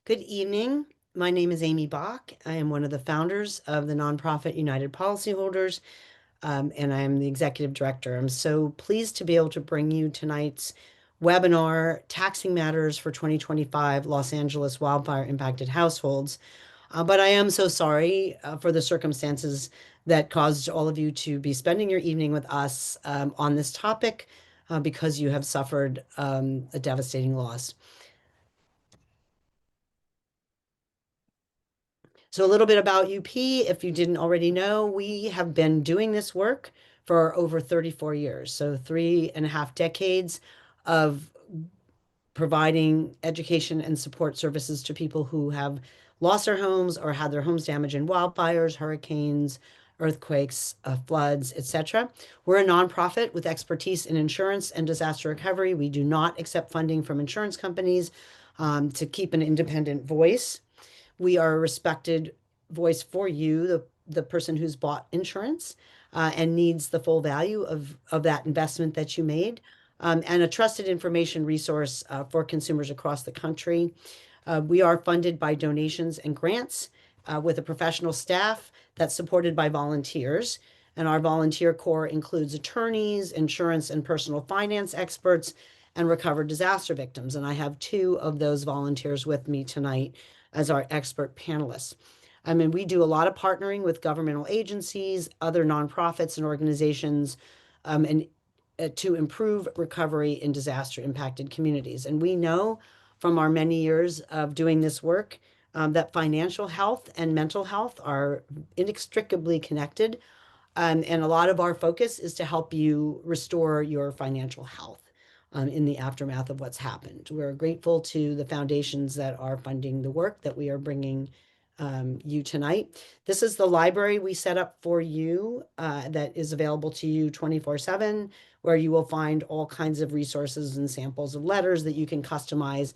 Good evening. My name is Amy Bach. I am one of the founders of the nonprofit United Policyholders, and I am the executive director. I'm so pleased to be able to bring you tonight's webinar, Taxing Matters for 2025 Los Angeles Wildfire Impacted Households. But I am so sorry for the circumstances that caused all of you to be spending your evening with us on this topic because you have suffered a devastating loss. So a little bit about UP, if you didn't already know, we have been doing this work for over 34 years. So 3.5 decades of providing education and support services to people who have lost their homes or had their homes damaged in wildfires, hurricanes, earthquakes, floods, etc. We're a nonprofit with expertise in insurance and disaster recovery. We do not accept funding from insurance companies to keep an independent voice. We are a respected voice for you, the person who's bought insurance and needs the full value of that investment that you made, and a trusted information resource for consumers across the country. We are funded by donations and grants with a professional staff that's supported by volunteers. And our volunteer corps includes attorneys, insurance and personal finance experts, and recovered disaster victims. And I have two of those volunteers with me tonight as our expert panelists. I mean, we do a lot of partnering with governmental agencies, other nonprofits and organizations, and to improve recovery in disaster impacted communities. And we know from our many years of doing this work that financial health and mental health are inextricably connected. And a lot of our focus is to help you restore your financial health in the aftermath of what's happened. We're grateful to the foundations that are funding the work that we are bringing you tonight. This is the library we set up for you that is available to you 24/7, where you will find all kinds of resources and samples of letters that you can customize,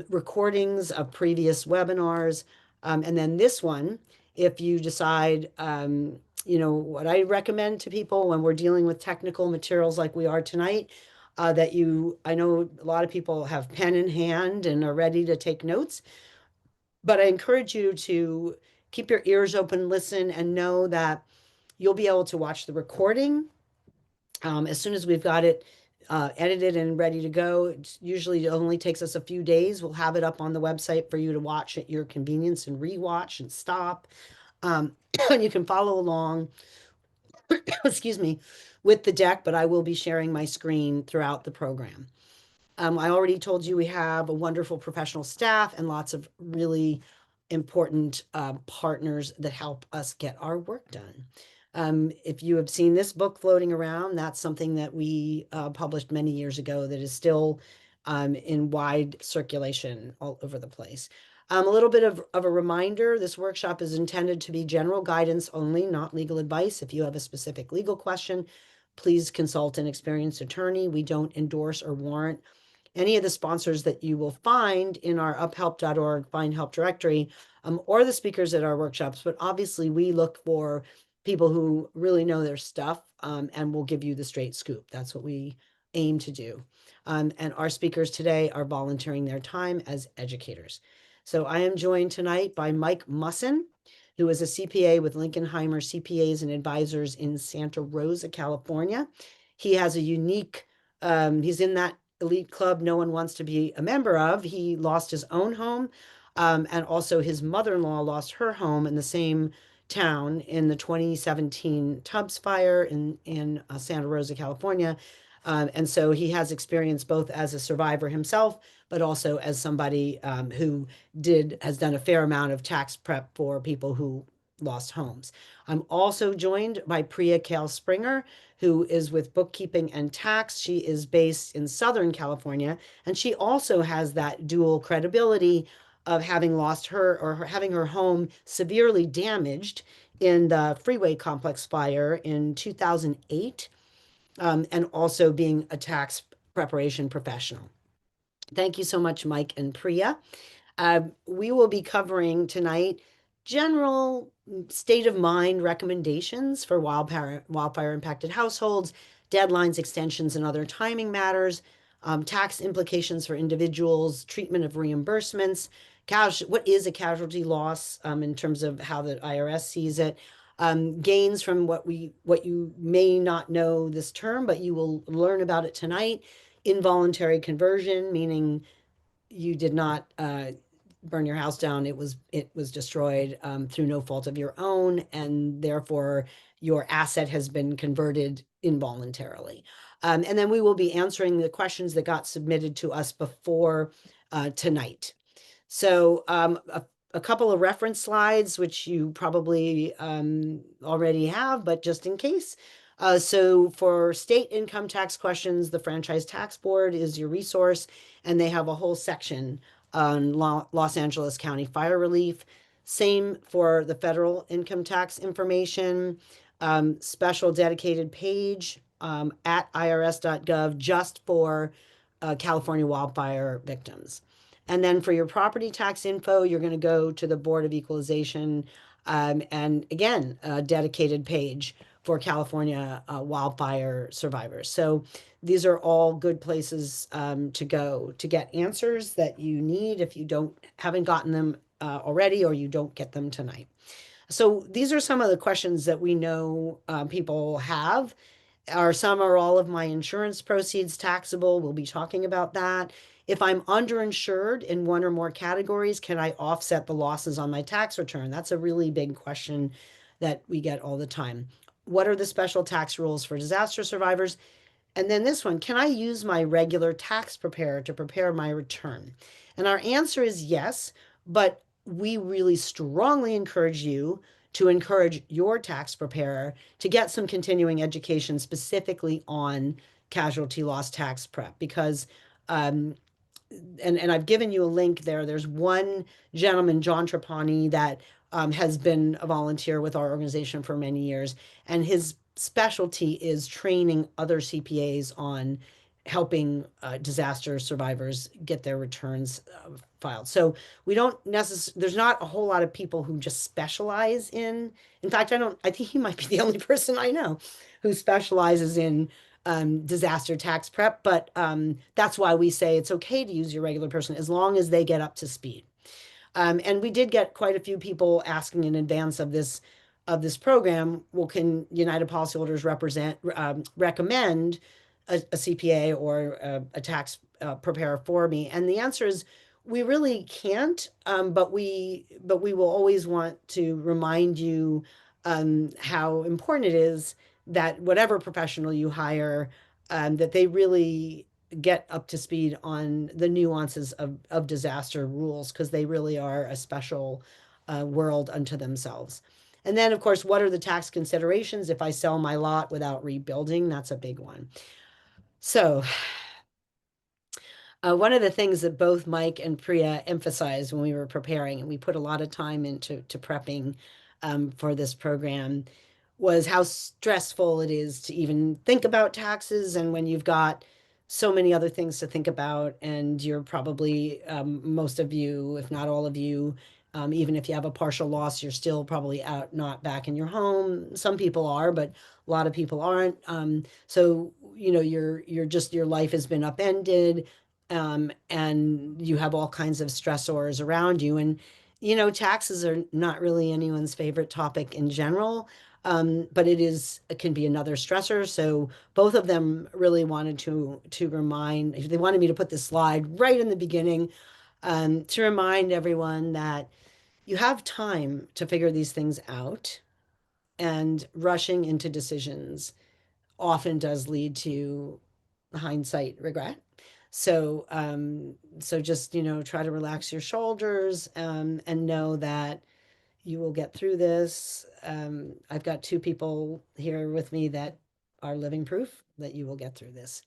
recordings of previous webinars, and then this one, if you decide, what I recommend to people when we're dealing with technical materials like we are tonight, I know a lot of people have pen in hand and are ready to take notes, but I encourage you to keep your ears open, listen, and know that you'll be able to watch the recording as soon as we've got it edited and ready to go. It usually only takes us a few days. We'll have it up on the website for you to watch at your convenience and rewatch and stop. And you can follow along, excuse me, with the deck, but I will be sharing my screen throughout the program. I already told you we have a wonderful professional staff and lots of really important partners that help us get our work done. If you have seen this book floating around, that's something that we published many years ago that is still in wide circulation all over the place. A little bit of a reminder, this workshop is intended to be general guidance only, not legal advice. If you have a specific legal question, please consult an experienced attorney. We don't endorse or warrant any of the sponsors that you will find in our uphelp.org Find Help directory, or the speakers at our workshops. But obviously, we look for people who really know their stuff and will give you the straight scoop. That's what we aim to do. And our speakers today are volunteering their time as educators. So I am joined tonight by Mike Musson, who is a CPA with Lincolnheimer CPAs and Advisors in Santa Rosa, California. He has a unique, he's in that elite club no one wants to be a member of. He lost his own home, and also his mother-in-law lost her home in the same town in the 2017 Tubbs fire in Santa Rosa, California. And so he has experience both as a survivor himself, but also as somebody who has done a fair amount of tax prep for people who lost homes. I'm also joined by Priya Kale Springer, who is with Bookkeeping and Tax. She is based in Southern California, and she also has that dual credibility of having lost having her home severely damaged in the Freeway Complex fire in 2008, and also being a tax preparation professional. Thank you so much, Mike and Priya. We will be covering tonight general state of mind recommendations for wildfire impacted households, deadlines, extensions, and other timing matters. tax implications for individuals, treatment of reimbursements, what is a casualty loss in terms of how the IRS sees it, gains from what you may not know this term, but you will learn about it tonight. Involuntary conversion, meaning you did not burn your house down. It was destroyed through no fault of your own, and therefore your asset has been converted involuntarily. And then we will be answering the questions that got submitted to us before tonight. So a couple of reference slides, which you probably already have, but just in case. So for state income tax questions, the Franchise Tax Board is your resource, and they have a whole section on Los Angeles County fire relief. Same for the federal income tax information, special dedicated page at irs.gov just for California wildfire victims. And then for your property tax info, you're going to go to the Board of Equalization, and again, a dedicated page for California wildfire survivors. So these are all good places to go to get answers that you need if you haven't gotten them already, or you don't get them tonight. So these are some of the questions that we know people have. Some or all of my insurance proceeds taxable? We'll be talking about that. If I'm underinsured in one or more categories, can I offset the losses on my tax return? That's a really big question that we get all the time. What are the special tax rules for disaster survivors? And then this one, can I use my regular tax preparer to prepare my return? And our answer is yes, but we really strongly encourage you to encourage your tax preparer to get some continuing education specifically on casualty loss tax prep, because and I've given you a link there. There's one gentleman, John Trapani, that has been a volunteer with our organization for many years, and his specialty is training other CPAs on helping disaster survivors get their returns filed. So we don't necessarily, there's not a whole lot of people who just specialize in fact, I think he might be the only person I know who specializes in disaster tax prep, but that's why we say it's okay to use your regular person as long as they get up to speed. And we did get quite a few people asking in advance of this program, well, can United Policyholders recommend a CPA or a tax preparer for me? And the answer is we really can't, but we will always want to remind you how important it is that whatever professional you hire, that they really get up to speed on the nuances of disaster rules, because they really are a special world unto themselves. And then, of course, what are the tax considerations if I sell my lot without rebuilding? That's a big one. So one of the things that both Mike and Priya emphasized when we were preparing, and we put a lot of time into prepping for this program, was how stressful it is to even think about taxes. And when you've got so many other things to think about, and you're probably, most of you, if not all of you, even if you have a partial loss, you're still probably out, not back in your home. Some people are, but a lot of people aren't. So, your life has been upended, and you have all kinds of stressors around you. And, taxes are not really anyone's favorite topic in general, but it can be another stressor. So both of them really wanted to remind, they wanted me to put this slide right in the beginning, to remind everyone that you have time to figure these things out, and rushing into decisions often does lead to hindsight regret. So just, try to relax your shoulders, and know that you will get through this. I've got two people here with me that are living proof that you will get through this.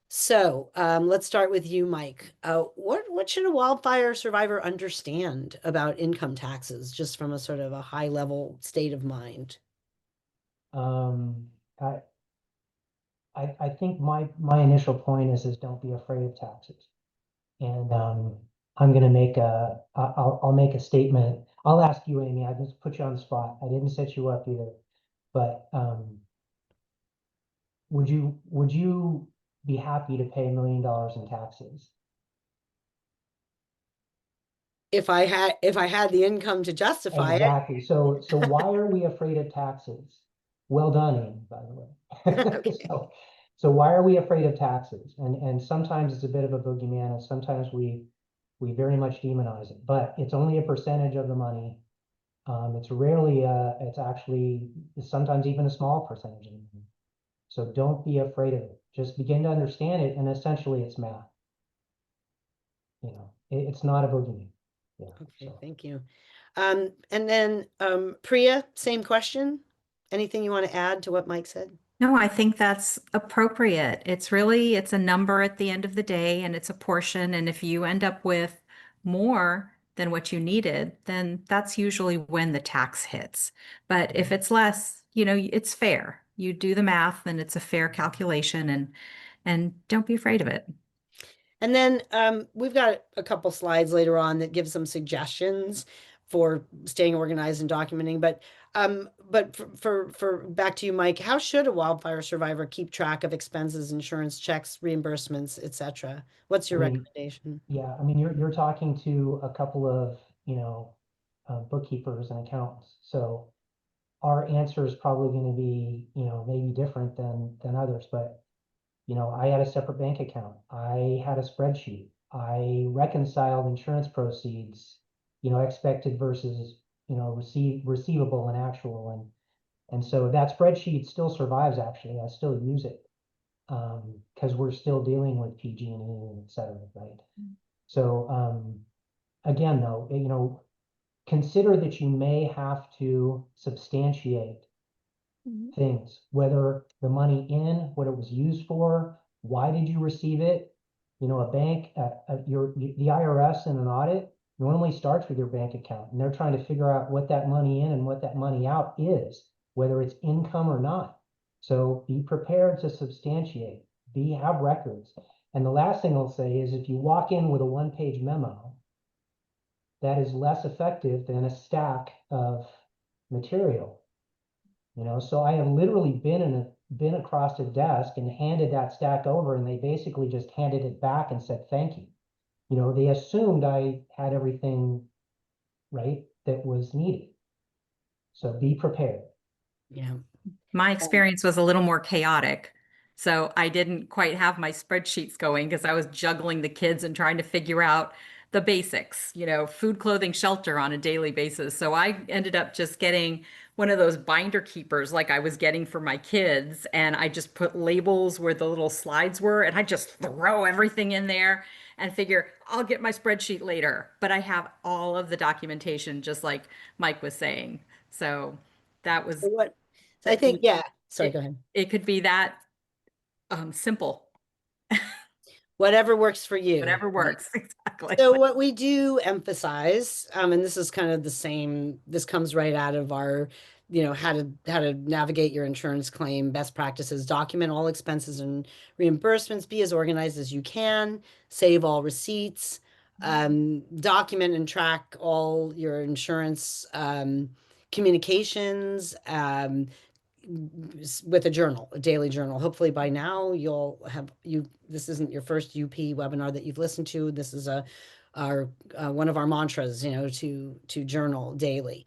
So let's start with you, Mike. What should a wildfire survivor understand about income taxes, just from a sort of a high level state of mind? Um, I, I think my initial point is don't be afraid of taxes. And I'm going to I'll make a statement. I'll ask you, Amy. I just put you on the spot. I didn't set you up either, but would you be happy to pay $1 million in taxes? If I had the income to justify Exactly. So why are we afraid of taxes? Well done, Amy, by the it. way. Okay. So why are we afraid of taxes? And sometimes it's a bit of a boogeyman, and sometimes we very much demonize it, but it's only a percentage of the money. It's rarely it's actually sometimes even a small percentage of the money. So don't be afraid of it. Just begin to understand it, and essentially it's math. It's not a boogeyman. Yeah. Okay, So. thank you. And then Priya, same question. Anything you want to add to what Mike said? No, I think that's appropriate. It's a number at the end of the day and it's a portion. And if you end up with more than what you needed, then that's usually when the tax hits. But if it's less, it's fair. You do the math and it's a fair calculation and don't be afraid of it. And then we've got a couple slides later on that give some suggestions for staying organized and documenting. But for back to you, Mike, how should a wildfire survivor keep track of expenses, insurance checks, reimbursements, etc.? What's I your mean, recommendation? yeah, I mean, you're talking to a couple of, bookkeepers and accountants. So our answer is probably going to be, maybe different than others. But, I had a separate bank account. I had a spreadsheet. I reconciled insurance proceeds, expected versus, receivable and actual. And so that spreadsheet still survives, actually. I still use it because we're still dealing with PG&E, et cetera, right? So again, though, consider that you may have to substantiate things, whether the money in, what it was used for, why did you receive it? A bank, the IRS in an audit normally starts with your bank account, and they're trying to figure out what that money in and what that money out is, whether it's income or not. So be prepared to substantiate, have records. And the last thing I'll say is if you walk in with a one-page memo, that is less effective than a stack of material. So I have literally been across a desk and handed that stack over, and they basically just handed it back and said thank you. They assumed I had everything right that was needed. So be prepared. Yeah. My experience was a little more chaotic. So I didn't quite have my spreadsheets going because I was juggling the kids and trying to figure out the basics, food, clothing, shelter on a daily basis. So I ended up just getting one of those binder keepers like I was getting for my kids. And I just put labels where the little slides were and I just throw everything in there and figure I'll get my spreadsheet later. But I have all of the documentation, just like Mike was saying. So that So was what? So I that think, yeah. Sorry, go it, ahead. it could be that simple, Whatever works for you, whatever right? works. Exactly. So what we do emphasize, and this is kind of the same, this comes right out of our, how to navigate your insurance claim, best practices, document all expenses and reimbursements, be as organized as you can, save all receipts, document and track all your insurance communications, with a journal, a daily journal. Hopefully by now you'll have this isn't your first UP webinar that you've listened to. This is our one of our mantras, to journal daily.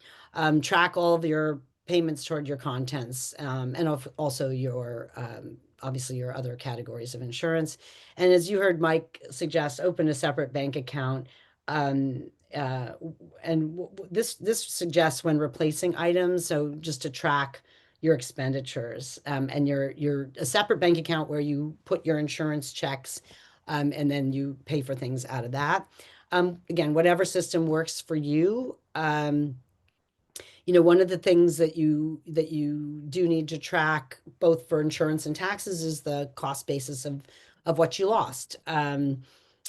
Track all of your payments toward your contents, and also your obviously your other categories of insurance. And as you heard Mike suggest, open a separate bank account. Um, uh, and this suggests when replacing items, so just to track your expenditures, and your a separate bank account where you put your insurance checks, and then you pay for things out of that. Again, whatever system works for you. One of the things that you do need to track both for insurance and taxes is the cost basis of what you lost. And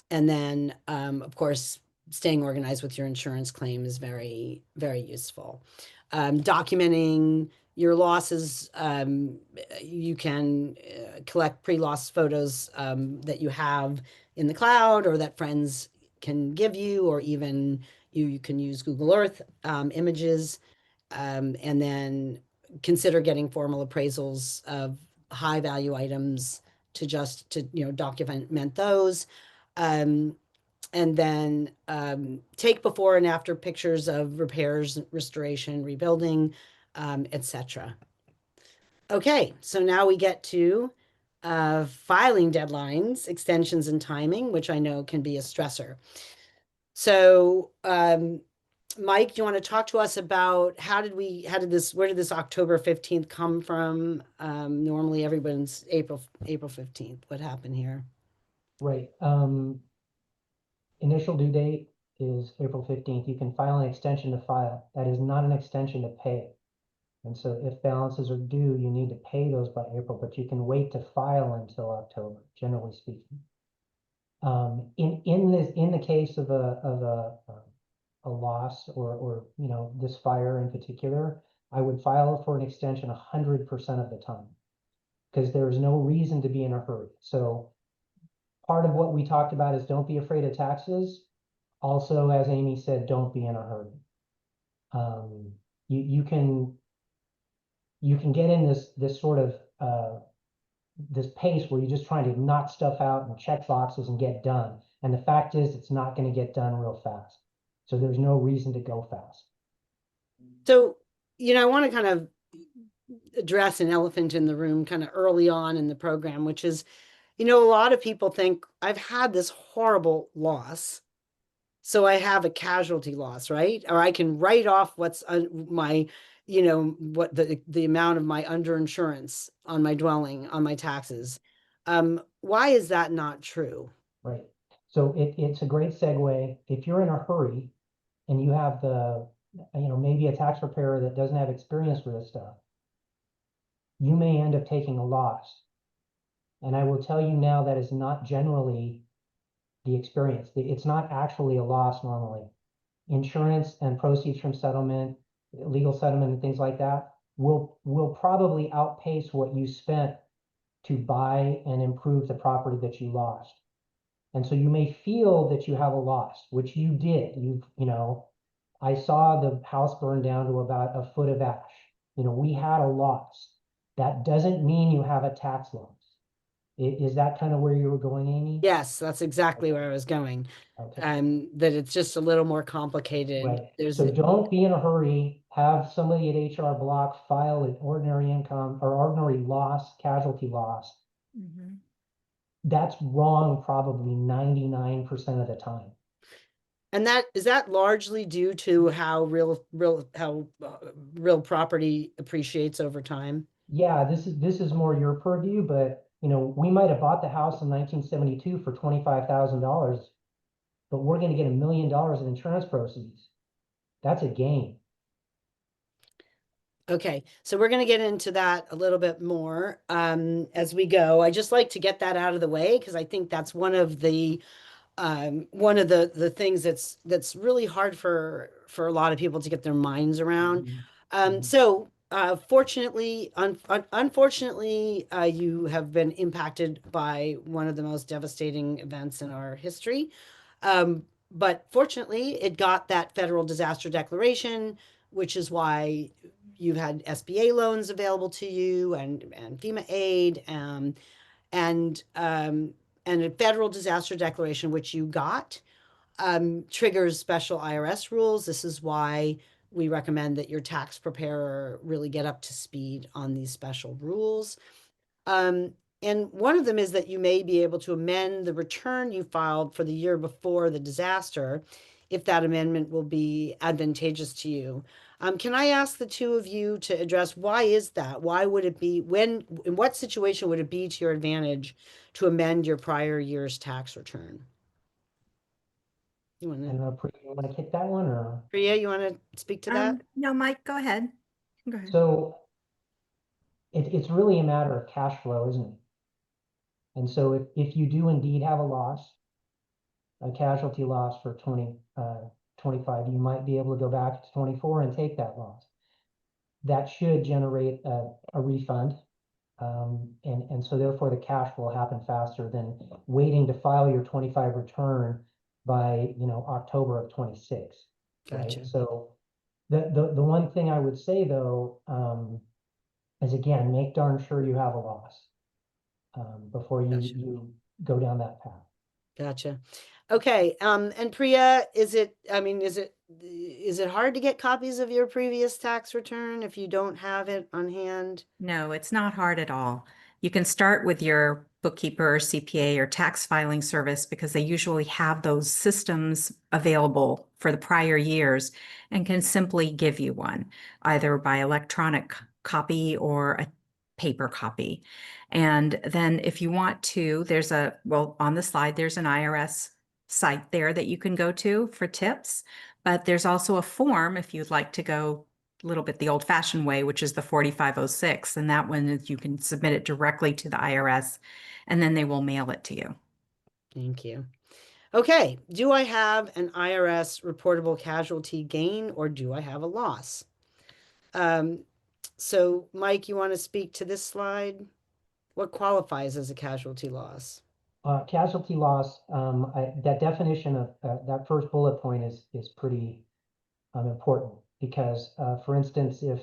then, of course, staying organized with your insurance claim is very, very useful. Documenting your losses, you can collect pre-loss photos that you have in the cloud or that friends can give you, or even you can use Google Earth images, and then consider getting formal appraisals of high value items to just to, document those. Um, and then take before and after pictures of repairs, restoration, rebuilding, etc. Okay, so now we get to filing deadlines, extensions, and timing, which I know can be a stressor. So, Mike, do you want to talk to us about where did this October 15th come from? Normally everyone's April 15th. What happened here? Right. Initial due date is April 15th. You can file an extension to file. That is not an extension to pay. And so if balances are due, you need to pay those by April, but you can wait to file until October, generally speaking. In the case of a loss or this fire in particular, I would file for an extension 100% of the time because there is no reason to be in a hurry. So part of what we talked about is don't be afraid of taxes. Also, as Amy said, don't be in a hurry. You can get in this sort of this pace where you're just trying to knock stuff out and check boxes and get done. And the fact is, it's not going to get done real fast. So there's no reason to go fast. So, I want to kind of address an elephant in the room kind of early on in the program, which is, a lot of people think I've had this horrible loss, so I have a casualty loss, right? Or I can write off what's my, what the amount of my underinsurance on my dwelling, on my taxes. Why is that not true? Right. So it's a great segue. If you're in a hurry and you have maybe a tax preparer that doesn't have experience with this stuff, you may end up taking a loss. And I will tell you now that is not generally the experience. It's not actually a loss normally. Insurance and proceeds from settlement, legal settlement and things like that will probably outpace what you spent to buy and improve the property that you lost. And so you may feel that you have a loss, which you did. I saw the house burn down to about a foot of ash. We had a loss. That doesn't mean you have a tax loss. Is that kind of where you were going, Amy? Yes, that's exactly where I was going. Okay. That it's just a little more complicated. Right. So don't be in a hurry. Have somebody at HR Block file an ordinary income or ordinary loss, casualty loss. Mm-hmm. That's Wrong probably 99% of the time. And is that largely due to how real property appreciates over time? Yeah, this is more your purview, but we might have bought the house in 1972 for $25,000, but we're going to get $1 million in insurance proceeds. That's a gain. Okay, so we're going to get into that a little bit more as we go. I just like to get that out of the way because I think that's one of the things that's really hard for a lot of people to get their minds around. So fortunately, unfortunately, you have been impacted by one of the most devastating events in our history. But fortunately, it got that federal disaster declaration, which is why you've had SBA loans available to you and FEMA aid, and a federal disaster declaration, which you got, triggers special IRS rules. This is why we recommend that your tax preparer really get up to speed on these special rules. And one of them is that you may be able to amend the return you filed for the year before the disaster, if that amendment will be advantageous to you. Can I ask the two of you to address why is that? Why would it be, in what situation would it be to your advantage to amend your prior year's tax return? You I want don't know, Priya, you want to kick that one or? Priya, you want to speak to that? No, Mike, go ahead. Go ahead. So it's really a matter of cash flow, isn't it? And so if you do indeed have a loss, a casualty loss for 25, you might be able to go back to 24 and take that loss. That should generate a refund. And so therefore the cash will happen faster than waiting to file your 25 return by, October of 26. Gotcha. Right? So the one thing I would say though, is again, make darn sure you have a loss before you, Gotcha. you go down that path. Gotcha. Okay, and Priya, is it hard to get copies of your previous tax return if you don't have it on hand? No, it's not hard at all. You can start with your bookkeeper or CPA or tax filing service because they usually have those systems available for the prior years and can simply give you one, either by electronic copy or a paper copy. And then if you want to, well, on the slide, there's an IRS site there that you can go to for tips, but there's also a form if you'd like to go a little bit the old-fashioned way, which is the 4506, and that one is you can submit it directly to the IRS, and then they will mail it to you. Thank you. Okay, do I have an IRS reportable casualty gain or do I have a loss? So Mike, you want to speak to this slide? What qualifies as a casualty loss? Casualty loss, that definition of that first bullet point is pretty important because, for instance, if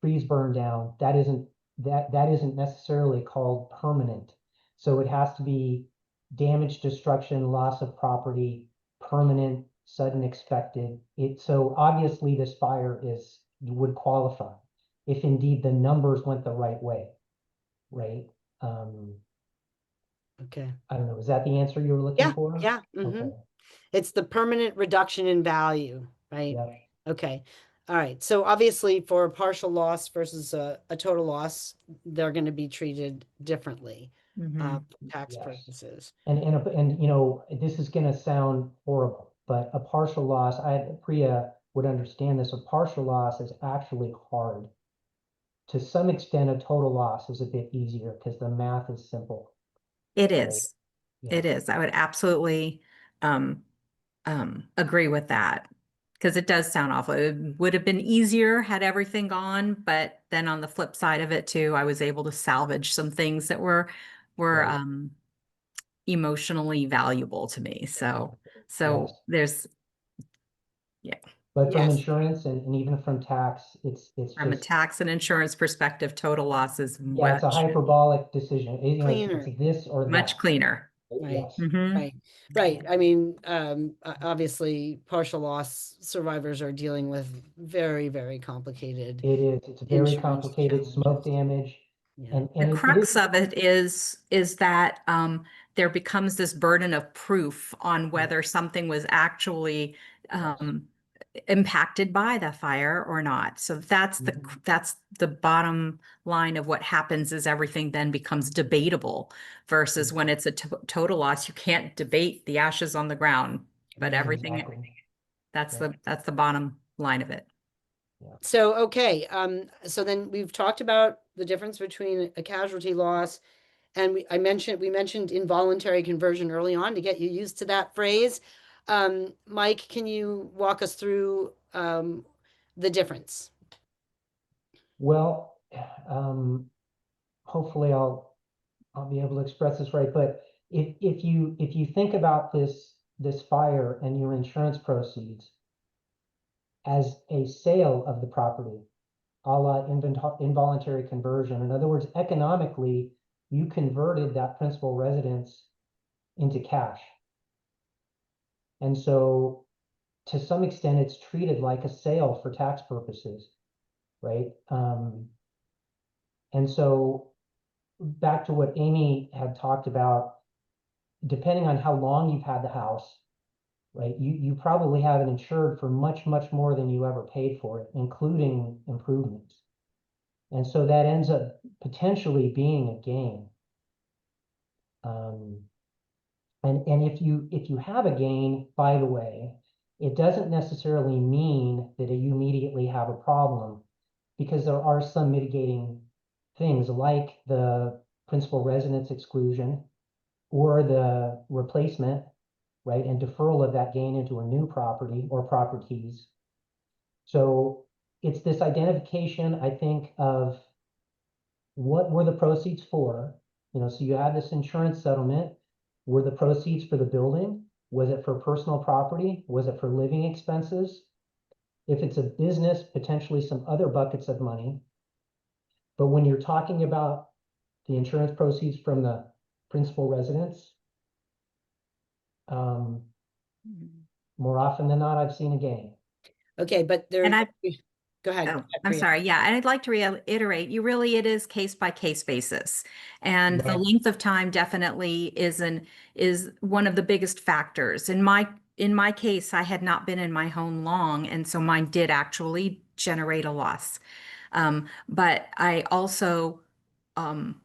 trees burn down, that isn't necessarily called permanent. So it has to be damage, destruction, loss of property, permanent, sudden, expected. So obviously this fire would qualify if indeed the numbers went the right way, right? Okay. I don't know. Is that the answer you were looking for? Yeah. Okay. It's the permanent reduction in value, right? Yeah. Okay. All right. So obviously for a partial loss versus a total loss, they're going to be treated differently for tax Yes. purposes. And you know, this is going to sound horrible, but a partial loss, Priya would understand this. A partial loss is actually hard. To some extent, a total loss is a bit easier because the math is simple. It Right? is. Yeah. It is. I would absolutely agree with that because it does sound awful. It would have been easier had everything gone, but then on the flip side of it too, I was able to salvage some things that were Right. emotionally valuable to me. So Yes. there's, yeah, But from Yes. insurance and even from tax, it's from a just, tax and insurance perspective, total loss is yeah, it's a hyperbolic decision. You know, Cleaner. it's this or much that. cleaner. Right. Yes. Right. I mean, obviously partial loss survivors are dealing with very, very complicated It is. It's very insurance complicated. Smoke challenges. damage. Yeah. The And it is. crux of it is that there becomes this burden of proof on whether something was actually impacted by the fire or not. So that's the bottom line of what happens is everything then becomes debatable versus when it's a total loss, you can't debate the ashes on the ground, but everything Exactly. that's Yeah. the bottom line of it. So, okay, so then we've talked about the difference between a casualty loss and we mentioned involuntary conversion early on to get you used to that phrase. Mike, can you walk us through the difference? Well, hopefully I'll be able to express this right. But if you think about this fire and your insurance proceeds as a sale of the property, a la involuntary conversion. In other words, economically, you converted that principal residence into cash. And so to some extent, it's treated like a sale for tax purposes, right? And so back to what Amy had talked about, depending on how long you've had the house, right? You probably have it insured for much, much more than you ever paid for it, including improvements. And so that ends up potentially being a gain. And if you have a gain, by the way, it doesn't necessarily mean that you immediately have a problem because there are some mitigating things like the principal residence exclusion or the replacement, right? And deferral of that gain into a new property or properties. So it's this identification, I think, of what were the proceeds for? You know, so you have this insurance settlement. Were the proceeds for the building? Was it for personal property? Was it for living expenses? If it's a business, potentially some other buckets of money. But when you're talking about the insurance proceeds from the principal residence, more often than not, I've seen a gain. Okay, but there, And I, go ahead. oh, I'm sorry. Yeah. And I'd like to reiterate, it is case by case basis. And the Right. length of time definitely is one of the biggest factors. In my case, I had not been in my home long, and so mine did actually generate a loss. But I also, um,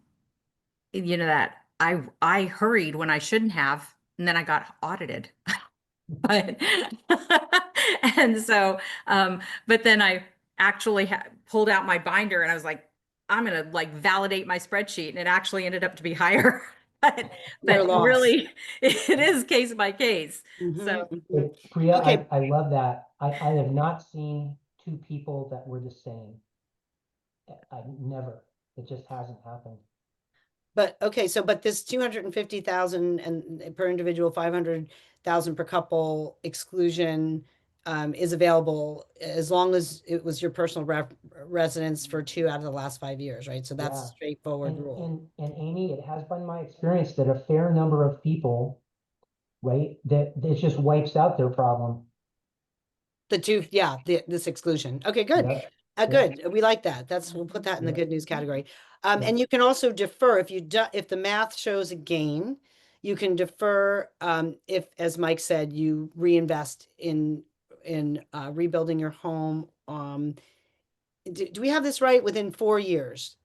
that I hurried when I shouldn't have, and then I got audited. But and so but then I actually pulled out my binder and I was like, I'm gonna like validate my spreadsheet, and it actually ended up to be higher. but Your but loss. really it is case by case. So Mhm. But Priya, Okay, I love that. I have not seen two people that were the same. I never. It just hasn't happened. but okay, so but this 250,000 and per individual, 500,000 per couple exclusion is available as long as it was your personal residence for 2 out of the last 5 years, right? So that's a Yeah. straightforward And rule. and Amy, it has been my experience that a fair number of people, right, that it just wipes out their problem. The two, yeah, this exclusion. Okay, good. Yeah. Yeah. Good. We like that. We'll put that in the Yeah. good news category. Yeah. And you can also defer if if the math shows a gain, you can defer if, as Mike said, you reinvest in rebuilding your home. Do we have this right? Within 4 years.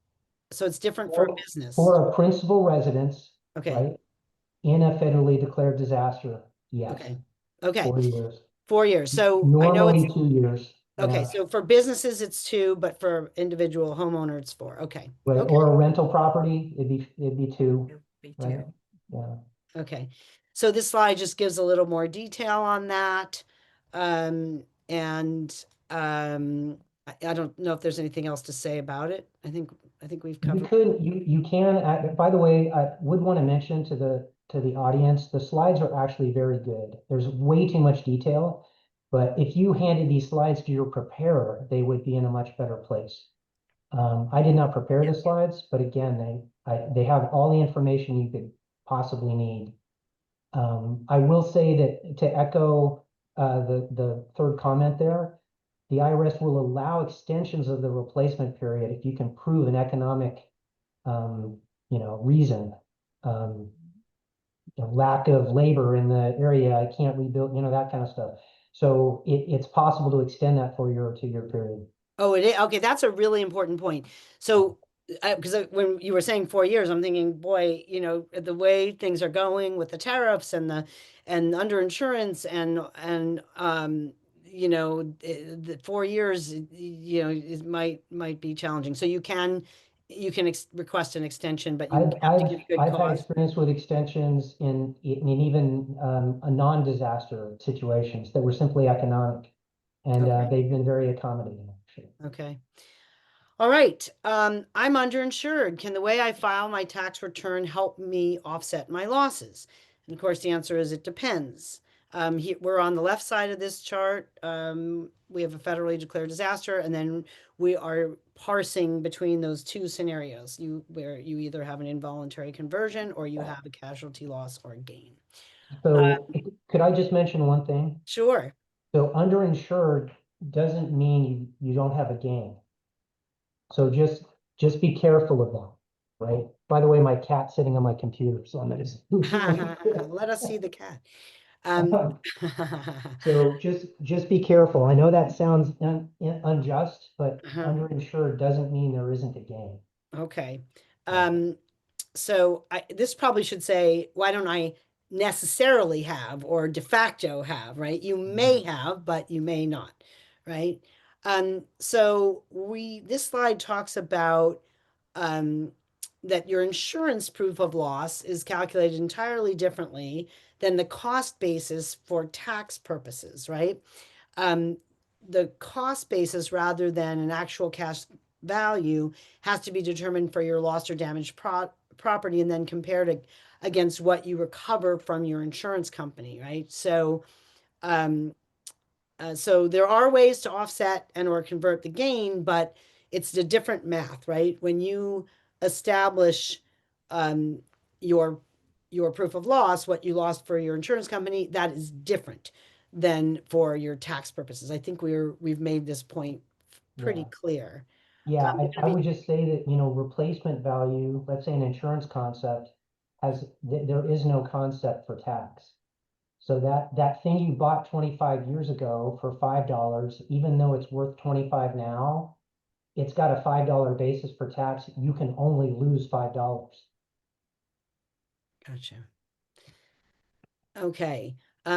So it's different for a business. For a principal residence, Okay. right, in a federally declared disaster, yes, Okay. Okay. 4 years. 4 years. So I know it's Normally 2 years. okay. Yeah. So for businesses, it's 2, but for individual homeowner, it's 4. Okay. Right. Okay. Or a rental property, it'd be 2, me right? too. Yeah. Okay, so this slide just gives a little more detail on that. And I don't know if there's anything else to say about it. I think we've You covered. could, you can, by the way, I would want to mention to the audience, the slides are actually very good. There's way too much detail, but if you handed these slides to your preparer, they would be in a much better place. I did not prepare the slides, but again, they have all the information you could possibly need. I will say that to echo the third comment there, the IRS will allow extensions of the replacement period if you can prove an economic, reason. Um, Lack of labor in the area, I can't rebuild, that kind of stuff. So it's possible to extend that 4 year or 2 year period. Oh, it is. Okay, that's a really important point. So, because when you were saying 4 years, I'm thinking, boy, the way things are going with the tariffs and the underinsurance and the 4 years, it might be challenging. So you can request an extension, but you I've have to I've give good I've had cause. experience with extensions in even a non-disaster situations that were simply economic, and Okay. they've been very accommodating, actually. Okay. All right. I'm underinsured. Can the way I file my tax return help me offset my losses? And of course, the answer is it depends. We're on the left side of this chart. We have a federally declared disaster, and then we are parsing between those two scenarios, where you either have an involuntary conversion or you have a casualty loss or a gain. So could I just mention one thing? Sure. So underinsured doesn't mean you don't have a gain. So just be careful of that, right? By the way, my cat's sitting on my computer, so I'm gonna. Let us see the cat. Um, So just be careful. I know that sounds unjust, but uh-huh. underinsured doesn't mean there isn't a gain. Okay. Yeah. So this probably should say, why don't I necessarily have or de facto have, right? You may have, but you may not, right? So this slide talks about um, that your insurance proof of loss is calculated entirely differently than the cost basis for tax purposes, right? Um, the cost basis rather than an actual cash value has to be determined for your lost or damaged property and then compared against what you recover from your insurance company, right? So So there are ways to offset and or convert the gain, but it's the different math, right? When you establish um, your your proof of loss, what you lost for your insurance company, that is different than for your tax purposes. I think we've made this point pretty Yeah. clear. Yeah, You're I gonna be would just say that, replacement value, let's say an insurance concept there is no concept for tax. So that thing you bought 25 years ago for $5, even though it's worth 25 now, it's got a $5 basis for tax. You can only lose $5. Gotcha. Okay.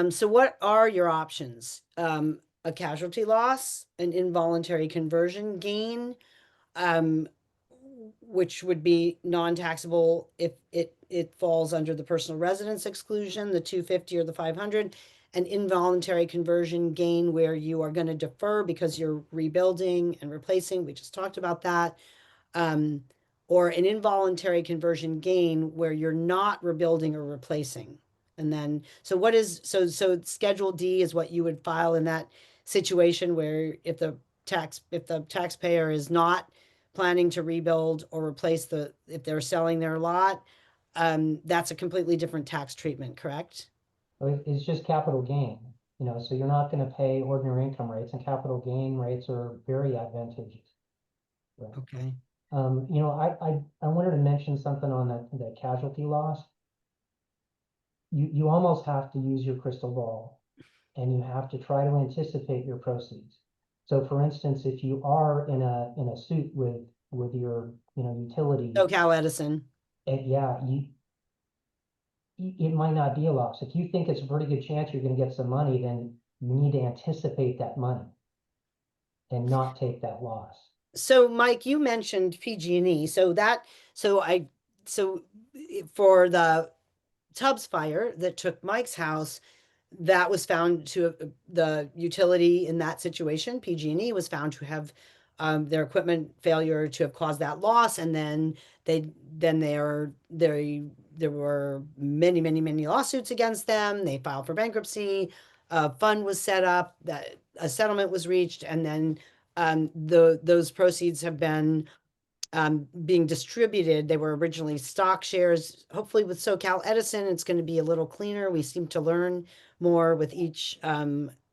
So what are your options? A casualty loss, an involuntary conversion gain, um, which would be non-taxable if it falls under the personal residence exclusion, the 250 or the 500, an involuntary conversion gain where you are going to defer because you're rebuilding and replacing. We just talked about that. Um, or an involuntary conversion gain where you're not rebuilding or replacing. And then, so what is, so Schedule D is what you would file in that situation where if the taxpayer is not planning to rebuild or replace if they're selling their lot, that's a completely different tax treatment, correct? It's just capital gain, so you're not going to pay ordinary income rates, and capital gain rates are very advantageous. Right. Okay. I wanted to mention something on that casualty loss. You almost have to use your crystal ball, and you have to try to anticipate your proceeds. So for instance, if you are in a suit with your, utility, Cal Edison. and yeah, it might not be a loss. If you think it's a pretty good chance you're going to get some money, then you need to anticipate that money and not take that loss. So Mike, you mentioned PG&E. So for the Tubbs fire that took Mike's house, that was found to have the utility in that situation, PG&E was found to have their equipment failure to have caused that loss, and then there were many lawsuits against them. They filed for bankruptcy. A fund was set up, that a settlement was reached, and then those proceeds have been being distributed. They were originally stock shares. Hopefully, with SoCal Edison, it's going to be a little cleaner. We seem to learn more with each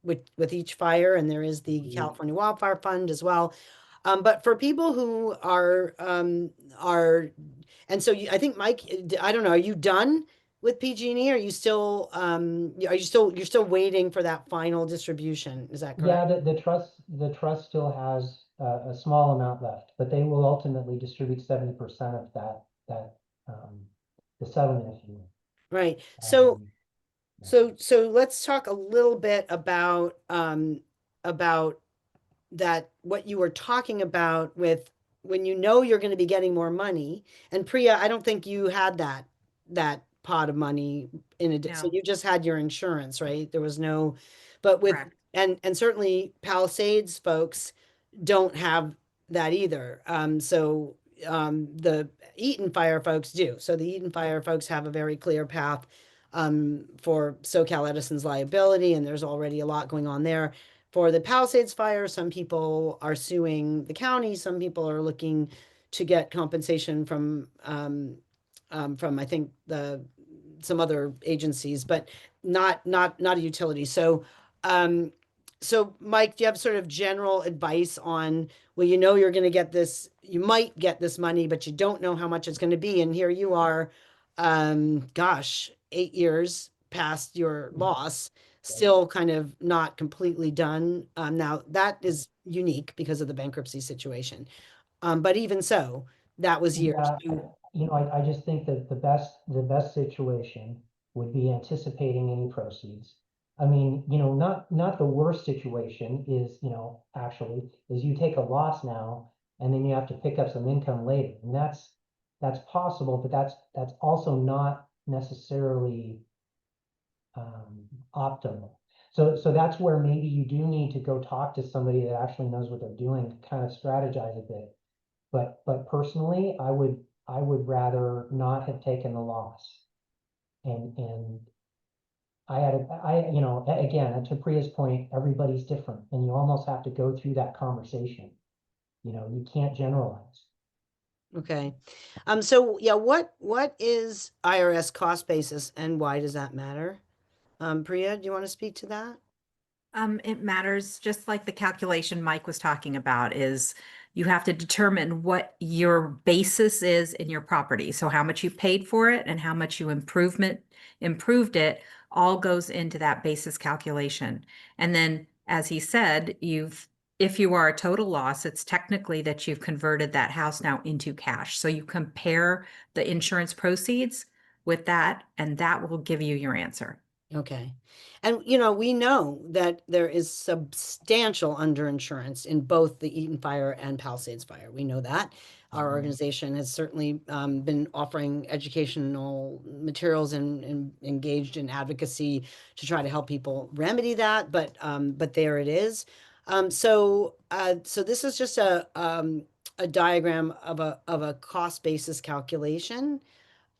with each fire, and there is the California Wildfire Fund as well. But for people who are, and so I think Mike, I don't know, are you done with PG&E? Are you still you're still waiting for that final distribution? Is that correct? Yeah, the trust still has a small amount left, but they will ultimately distribute 70% of that the settlement, if you will. Right. So Um, yeah. so let's talk a little bit about that, what you were talking about with when you know you're going to be getting more money. And Priya, I don't think you had that pot of money in addition. So No, you just had your insurance, right? There was no, but with correct. and certainly Palisades folks don't have that either. The Eaton Fire folks do. So the Eaton Fire folks have a very clear path for SoCal Edison's liability, and there's already a lot going on there. For the Palisades fire, some people are suing the county, some people are looking to get compensation from I think the some other agencies, but not a utility. So Mike, do you have sort of general advice on, well, you know you're going to get this, you might get this money, but you don't know how much it's going to be, and here you are, gosh, 8 years past your loss, still kind of not completely done. Now that is unique because of the bankruptcy situation, but even so, that was years. Yeah, I just think that the best situation would be anticipating any proceeds. I mean, not the worst situation is, actually, is you take a loss now and then you have to pick up some income later. And that's possible, but that's also not necessarily optimal. So that's where maybe you do need to go talk to somebody that actually knows what they're doing to kind of strategize a bit. But personally, I would rather not have taken the loss and you know, again, to Priya's point, everybody's different, and you almost have to go through that conversation. You know, you can't generalize. Okay. So yeah, what is IRS cost basis and why does that matter? Priya, do you want to speak to that? It matters just like the calculation Mike was talking about is you have to determine what your basis is in your property. So how much you paid for it and how much you improved it all goes into that basis calculation. And then, as he said, if you are a total loss, it's technically that you've converted that house now into cash. So you compare the insurance proceeds with that, and that will give you your answer. Okay. And we know that there is substantial underinsurance in both the Eaton Fire and Palisades Fire. We know that. Our organization has certainly been offering educational materials and engaged in advocacy to try to help people remedy that. But there it is. So this is just a diagram of a cost basis calculation.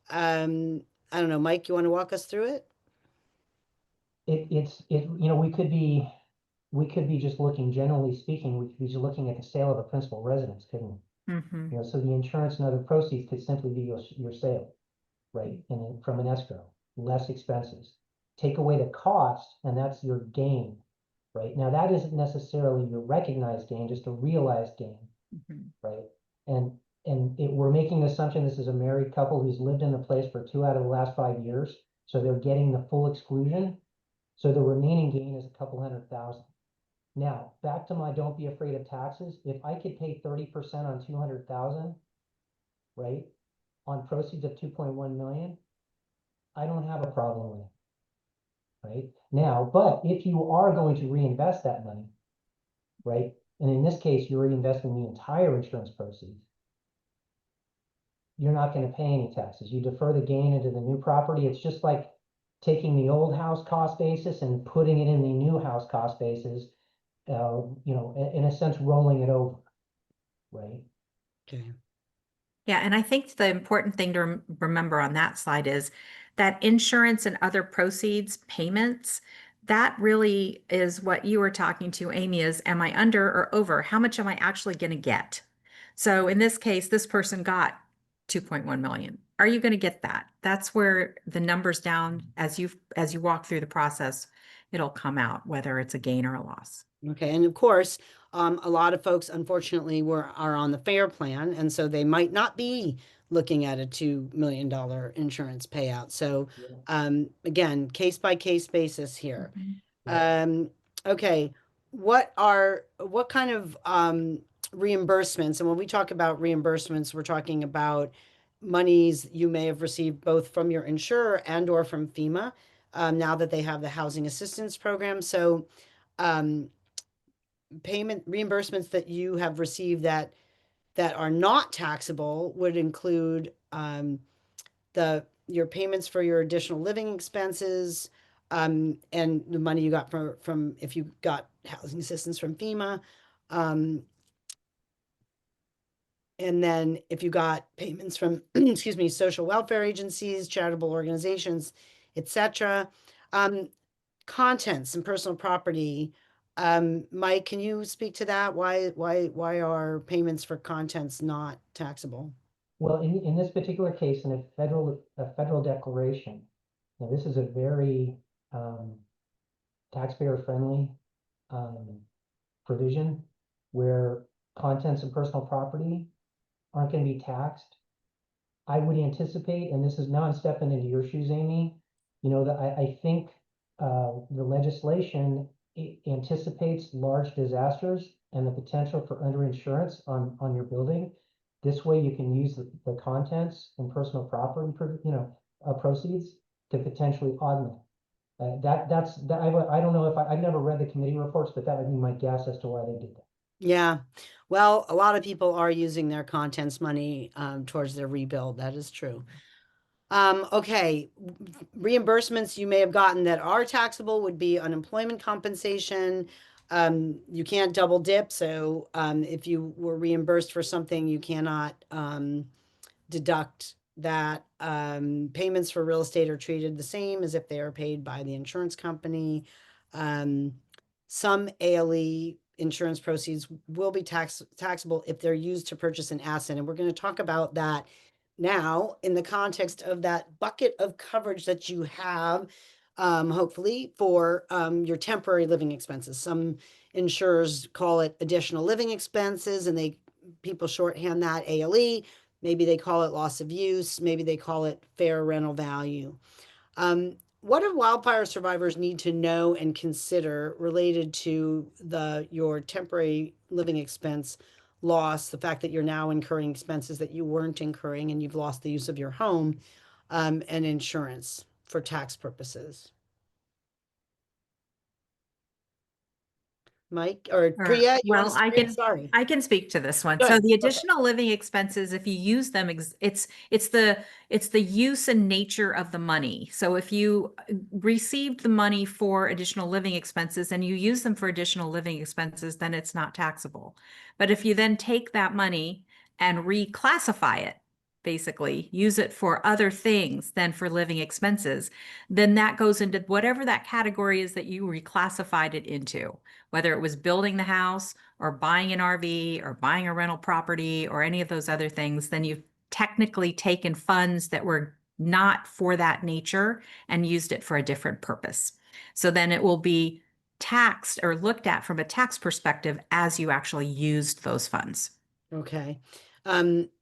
I don't know, Mike, you want to walk us through it? You know, we could be just looking, generally speaking, we could be just looking at the sale of a principal residence, couldn't we? Mhm. You know, so the insurance and other proceeds could simply be your sale, right? And from an escrow, less expenses. Take away the cost, and that's your gain, right? Now that isn't necessarily your recognized gain, just a realized gain, Mhm. right? We're making the assumption this is a married couple who's lived in the place for 2 out of the last 5 years, so they're getting the full exclusion. So the remaining gain is a couple $100,000. Now, back to my don't be afraid of taxes. If I could pay 30% on 200,000, right, on proceeds of 2.1 million, I don't have a problem with it, right? Now, but if you are going to reinvest that money, right, and in this case, you're reinvesting the entire insurance proceeds, you're not going to pay any taxes. You defer the gain into the new property. It's just like taking the old house cost basis and putting it in the new house cost basis, you know, in a sense, rolling it over, right? Okay. Yeah, and I think the important thing to remember on that slide is that insurance and other proceeds payments, that really is what you were talking to, Amy, is am I under or over? How much am I actually going to get? So in this case, this person got 2.1 million. Are you going to get that? That's where the numbers down as you walk through the process, it'll come out whether it's a gain or a loss. Okay, and of course, a lot of folks unfortunately are on the FAIR plan, and so they might not be looking at a $2 million insurance payout. So Yeah. again, case by case basis here. Mhm. Yeah. Um, okay, what kind of reimbursements? And when we talk about reimbursements, we're talking about monies you may have received both from your insurer and or from FEMA, now that they have the housing assistance program. So um, payment reimbursements that you have received that are not taxable would include the your payments for your additional living expenses, and the money you got from if you got housing assistance from FEMA, um, and then if you got payments from excuse me, social welfare agencies, charitable organizations, etc. Um, Contents and personal property. Mike, can you speak to that? Why are payments for contents not taxable? Well, in this particular case, in a federal declaration, now this is a very taxpayer friendly um, provision where contents of personal property aren't going to be taxed. I would anticipate, and this is now I'm stepping into your shoes, Amy, you know, that I think the legislation anticipates large disasters and the potential for underinsurance on your building. This way you can use the contents and personal property, you know, proceeds to potentially augment. I don't know if I've never read the committee reports, but that would be my guess as to why they did that. Yeah. Well, a lot of people are using their contents money towards their rebuild. That is true. Okay. Reimbursements you may have gotten that are taxable would be unemployment compensation. You can't double dip. So if you were reimbursed for something, you cannot deduct that payments for real estate are treated the same as if they are paid by the insurance company. Um, some ALE insurance proceeds will be taxable if they're used to purchase an asset. And we're going to talk about that now in the context of that bucket of coverage that you have, hopefully, for your temporary living expenses. Some insurers call it additional living expenses, and people shorthand that ALE. Maybe they call it loss of use. Maybe they call it fair rental value. What do wildfire survivors need to know and consider related to your temporary living expense loss, the fact that you're now incurring expenses that you weren't incurring and you've lost the use of your home, and insurance for tax purposes? Mike or Or, Priya, you want well, to start? Sorry. I can speak to this one. So Good. the Okay. additional living expenses, if you use them, it's the use and nature of the money. So if you received the money for additional living expenses and you use them for additional living expenses, then it's not taxable. But if you then take that money and reclassify it, basically use it for other things than for living expenses, then that goes into whatever that category is that you reclassified it into, whether it was building the house or buying an RV or buying a rental property or any of those other things. Then you've technically taken funds that were not for that nature and used it for a different purpose. So then it will be taxed or looked at from a tax perspective as you actually used those funds. Okay.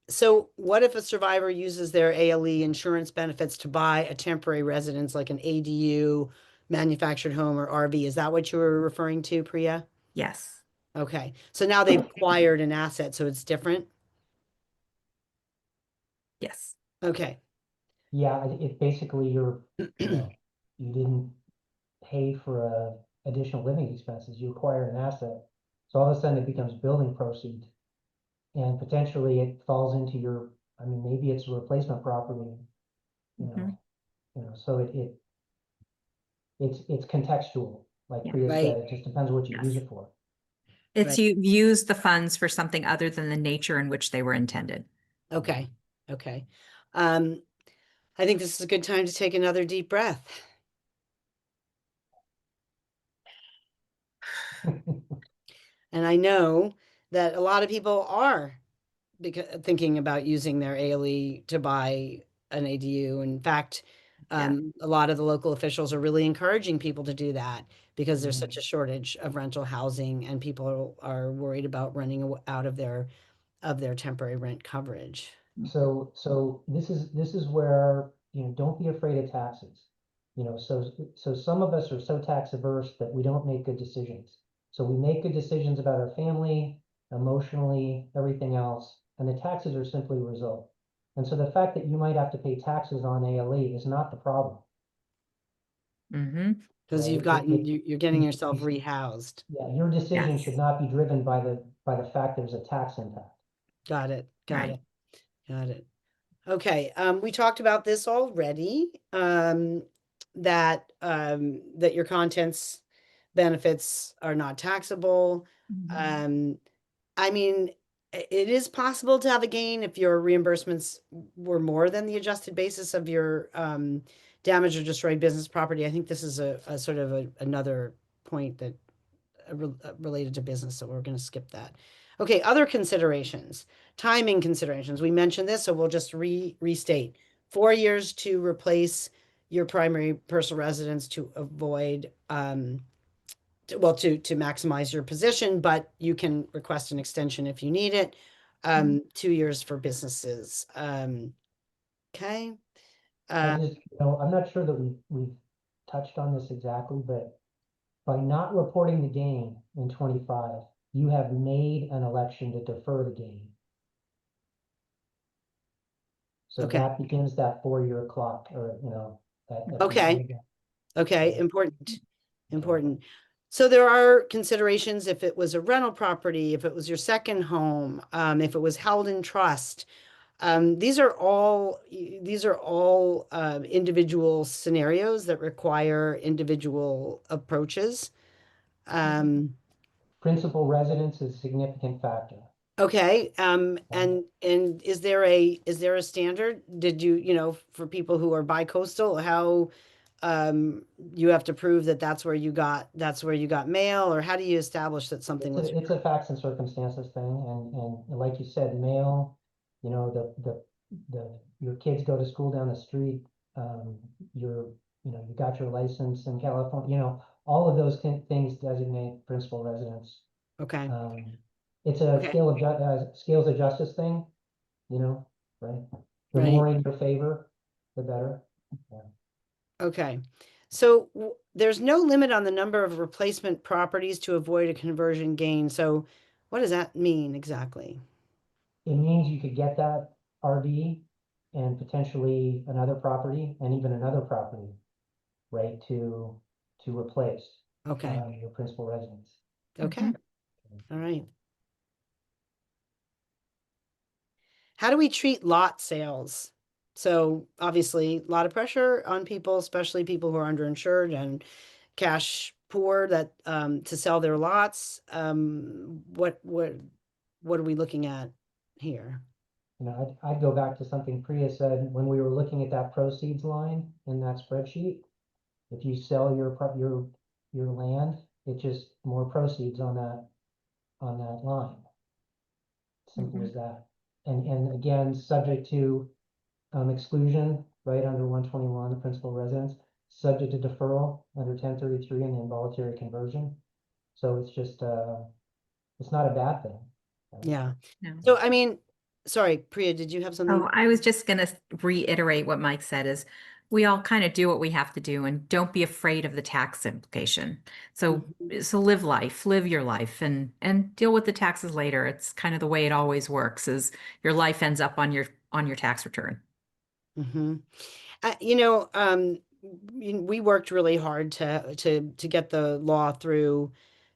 So what if a survivor uses their ALE insurance benefits to buy a temporary residence like an ADU, manufactured home, or RV? Is that what you were referring to, Priya? Yes. Okay. So now they've acquired an asset, so it's different? Yes. Okay. Yeah, it basically you didn't pay for additional living expenses, you acquire an asset. So all of a sudden it becomes building proceeds. And potentially it falls into maybe it's a replacement property, you Mhm. know, so it's contextual, like Yeah. Priya Right. said, it just depends what you use Yes. it for. It's Right. you use the funds for something other than the nature in which they were intended. Okay. Okay. Um, I think this is a good time to take another deep breath. And I know that a lot of people are thinking about using their ALE to buy an ADU. In fact, Yeah. a lot of the local officials are really encouraging people to do that because there's such Mhm. a shortage of rental housing, and people are worried about running out of their temporary rent coverage. So this is where, don't be afraid of taxes. So some of us are so tax averse that we don't make good decisions. So we make good decisions about our family, emotionally, everything else, and the taxes are simply a result. And so the fact that you might have to pay taxes on ALE is not the problem, Mm-hmm. Because right? you're getting yourself You- rehoused. yeah, your decision should Yes. not be driven by the fact there's a tax impact. Got it. Got Right. it. Got it. Okay, we talked about this already, that your contents benefits are not taxable. Mhm. Um, I mean, it is possible to have a gain if your reimbursements were more than the adjusted basis of your damaged or destroyed business property. I think this is a sort of another point that related to business, so we're going to skip that. Okay, other considerations, timing considerations. We mentioned this, so we'll just restate. 4 years to replace your primary personal residence to avoid, to maximize your position, but you can request an extension if you need it. 2 years for businesses. Okay. I Uh, just, I'm not sure that we've touched on this exactly, but by not reporting the gain in 25, you have made an election to defer the gain. So okay. that begins that 4-year clock, or, that Okay. beginning. Okay, So, important, so, important. So there are considerations if it was a rental property, if it was your second home, if it was held in trust. These are all individual scenarios that require individual approaches. Um, Principal residence is a significant factor. Okay, and is there a standard? Did you, for people who are bi-coastal, how you have to prove that that's where you got mail, or how do you establish that something was It's a facts and circumstances thing, and like you said, mail, your kids go to school down the street, um, you're, you got your license in California, all of those things designate principal residence. okay? Um, it's a Okay, scales of justice thing, right? The right. more in your favor, the better. Yeah. Okay. So there's no limit on the number of replacement properties to avoid a conversion gain. So what does that mean exactly? It means you could get that RV and potentially another property and even another property, right, to replace Okay. your principal residence. Okay. All right. How do we treat lot sales? So obviously, a lot of pressure on people, especially people who are underinsured and cash poor, that to sell their lots. What are we looking at here? I'd go back to something Priya said when we were looking at that proceeds line in that spreadsheet. If you sell your land, it's just more proceeds on that line. Simple Mhm. as that. And again, subject to exclusion, right, under 121, the principal residence, subject to deferral under 1033 and the involuntary conversion. So it's just it's not a bad thing. Yeah. No. So I mean, sorry, Priya, did you have something? Oh, I was just going to reiterate what Mike said is we all kind of do what we have to do and don't be afraid of the tax implication. So Mhm. so live your life and deal with the taxes later. It's kind of the way it always works is your life ends up on your tax return. Mhm. We worked really hard to get the law through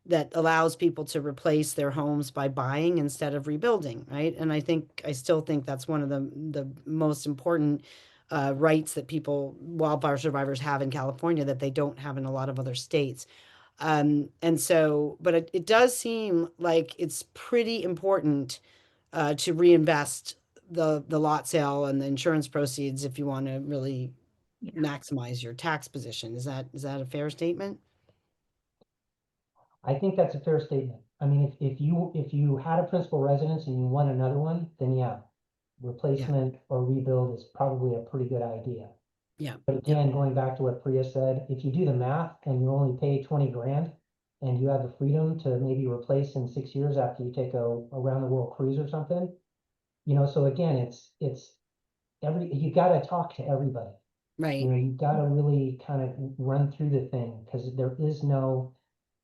that allows people to replace their homes by buying instead of rebuilding, right? And I still think that's one of the most important rights that wildfire survivors have in California that they don't have in a lot of other states. And so, but it does seem like it's pretty important to reinvest the lot sale and the insurance proceeds if you want to really Yeah. maximize your tax position. Is that a fair statement? I think that's a fair statement. I mean, if you had a principal residence and you want another one, then yeah, Yeah, replacement or rebuild is probably a pretty good idea. yeah, But yeah, again, going back to what Priya said, if you do the math and you only pay 20 grand and you have the freedom to maybe replace in 6 years after you take a around the world cruise or something, so again, it's you got to talk to everybody. right. You got to really kind of run through the thing because there is no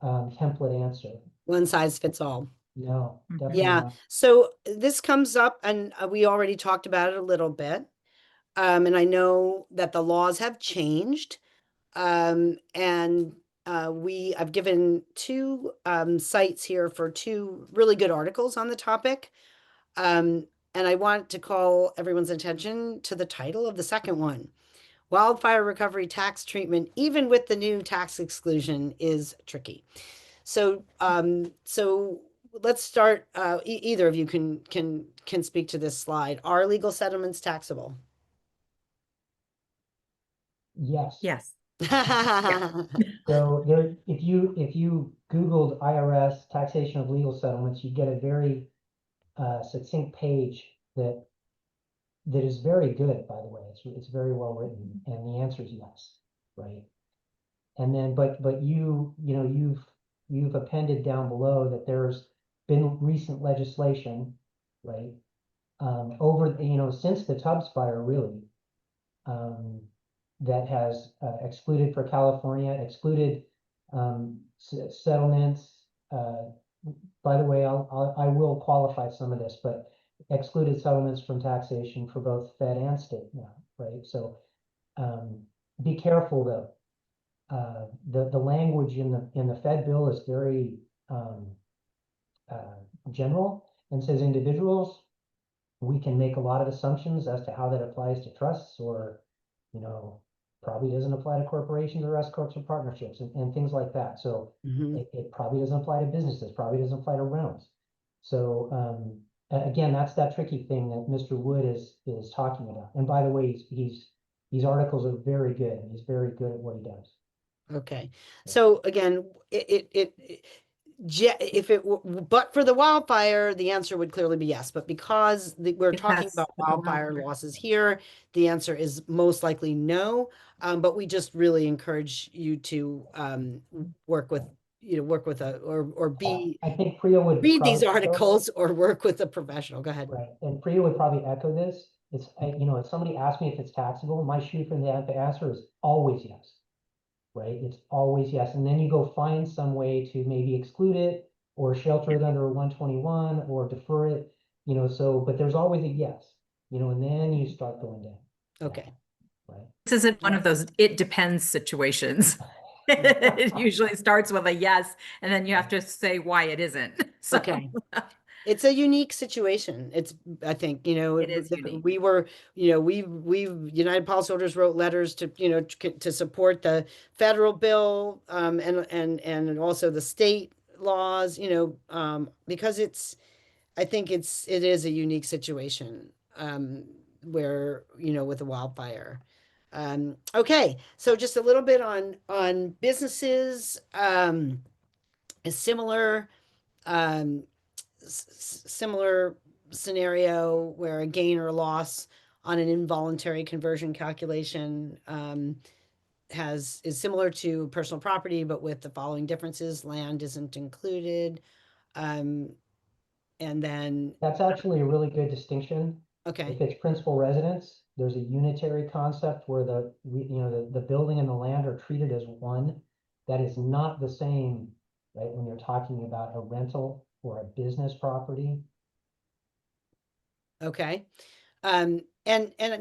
template answer. One size fits all. No, Mhm. definitely Yeah. not. So this comes up, and we already talked about it a little bit. And I know that the laws have changed. And I've given two sites here for two really good articles on the topic. And I want to call everyone's attention to the title of the second one. Wildfire recovery tax treatment, even with the new tax exclusion, is tricky. So let's start. Either of you can speak to this slide. Are legal settlements taxable? Yes. Yes. Yeah. Yeah, So there, if you Googled IRS taxation of legal settlements, you get a very succinct page that is very good, by the way. It's very well written, and the answer is yes, right? And then, but you've appended down below that there's been recent legislation, right? Over since the Tubbs fire, really, um, that has excluded for California, excluded settlements. By the way, I will qualify some of this, but excluded settlements from taxation for both Fed and state now, right? So um, be careful though. The language in the Fed bill is very um, uh, general and says individuals. We can make a lot of assumptions as to how that applies to trusts or, you know, probably doesn't apply to corporations or S corps or partnerships and things like that. So hmm it probably doesn't apply to businesses, probably doesn't apply to rentals. So, again, that's that tricky thing that Mr. Wood is talking about. And by the way, these articles are very good. He's very good at what he does. Okay. So again, if it but for the wildfire, the answer would clearly be yes. But because we're talking Because about of the wildfire wildfire. losses here, the answer is most likely no. But we just really encourage you to work with, work with or be I think Priya would read these probably echo, articles or work with a professional. Go ahead. right, and Priya would probably echo this. It's, if somebody asks me if it's taxable, my shoe from the answer is always yes, right? It's always yes. And then you go find some way to maybe exclude it or shelter it under 121 or defer it, so, but there's always a yes, and then you start going down. Okay. Right. This isn't one of those it depends situations. It usually starts with a yes, and then you have to say why it isn't. So Okay. It's a unique situation. I think, it is unique. we were, United Policyholders wrote letters to, to support the federal bill, and also the state laws, because I think it is a unique situation, where, with the wildfire. Okay. So just a little bit on businesses, a um, similar scenario where a gain or loss on an involuntary conversion calculation, is similar to personal property, but with the following differences: land isn't included, um, and then That's actually a really good distinction. okay, If it's principal residence, there's a unitary concept where the building and the land are treated as one. That is not the same, right, when you're talking about a rental or a business property. okay. And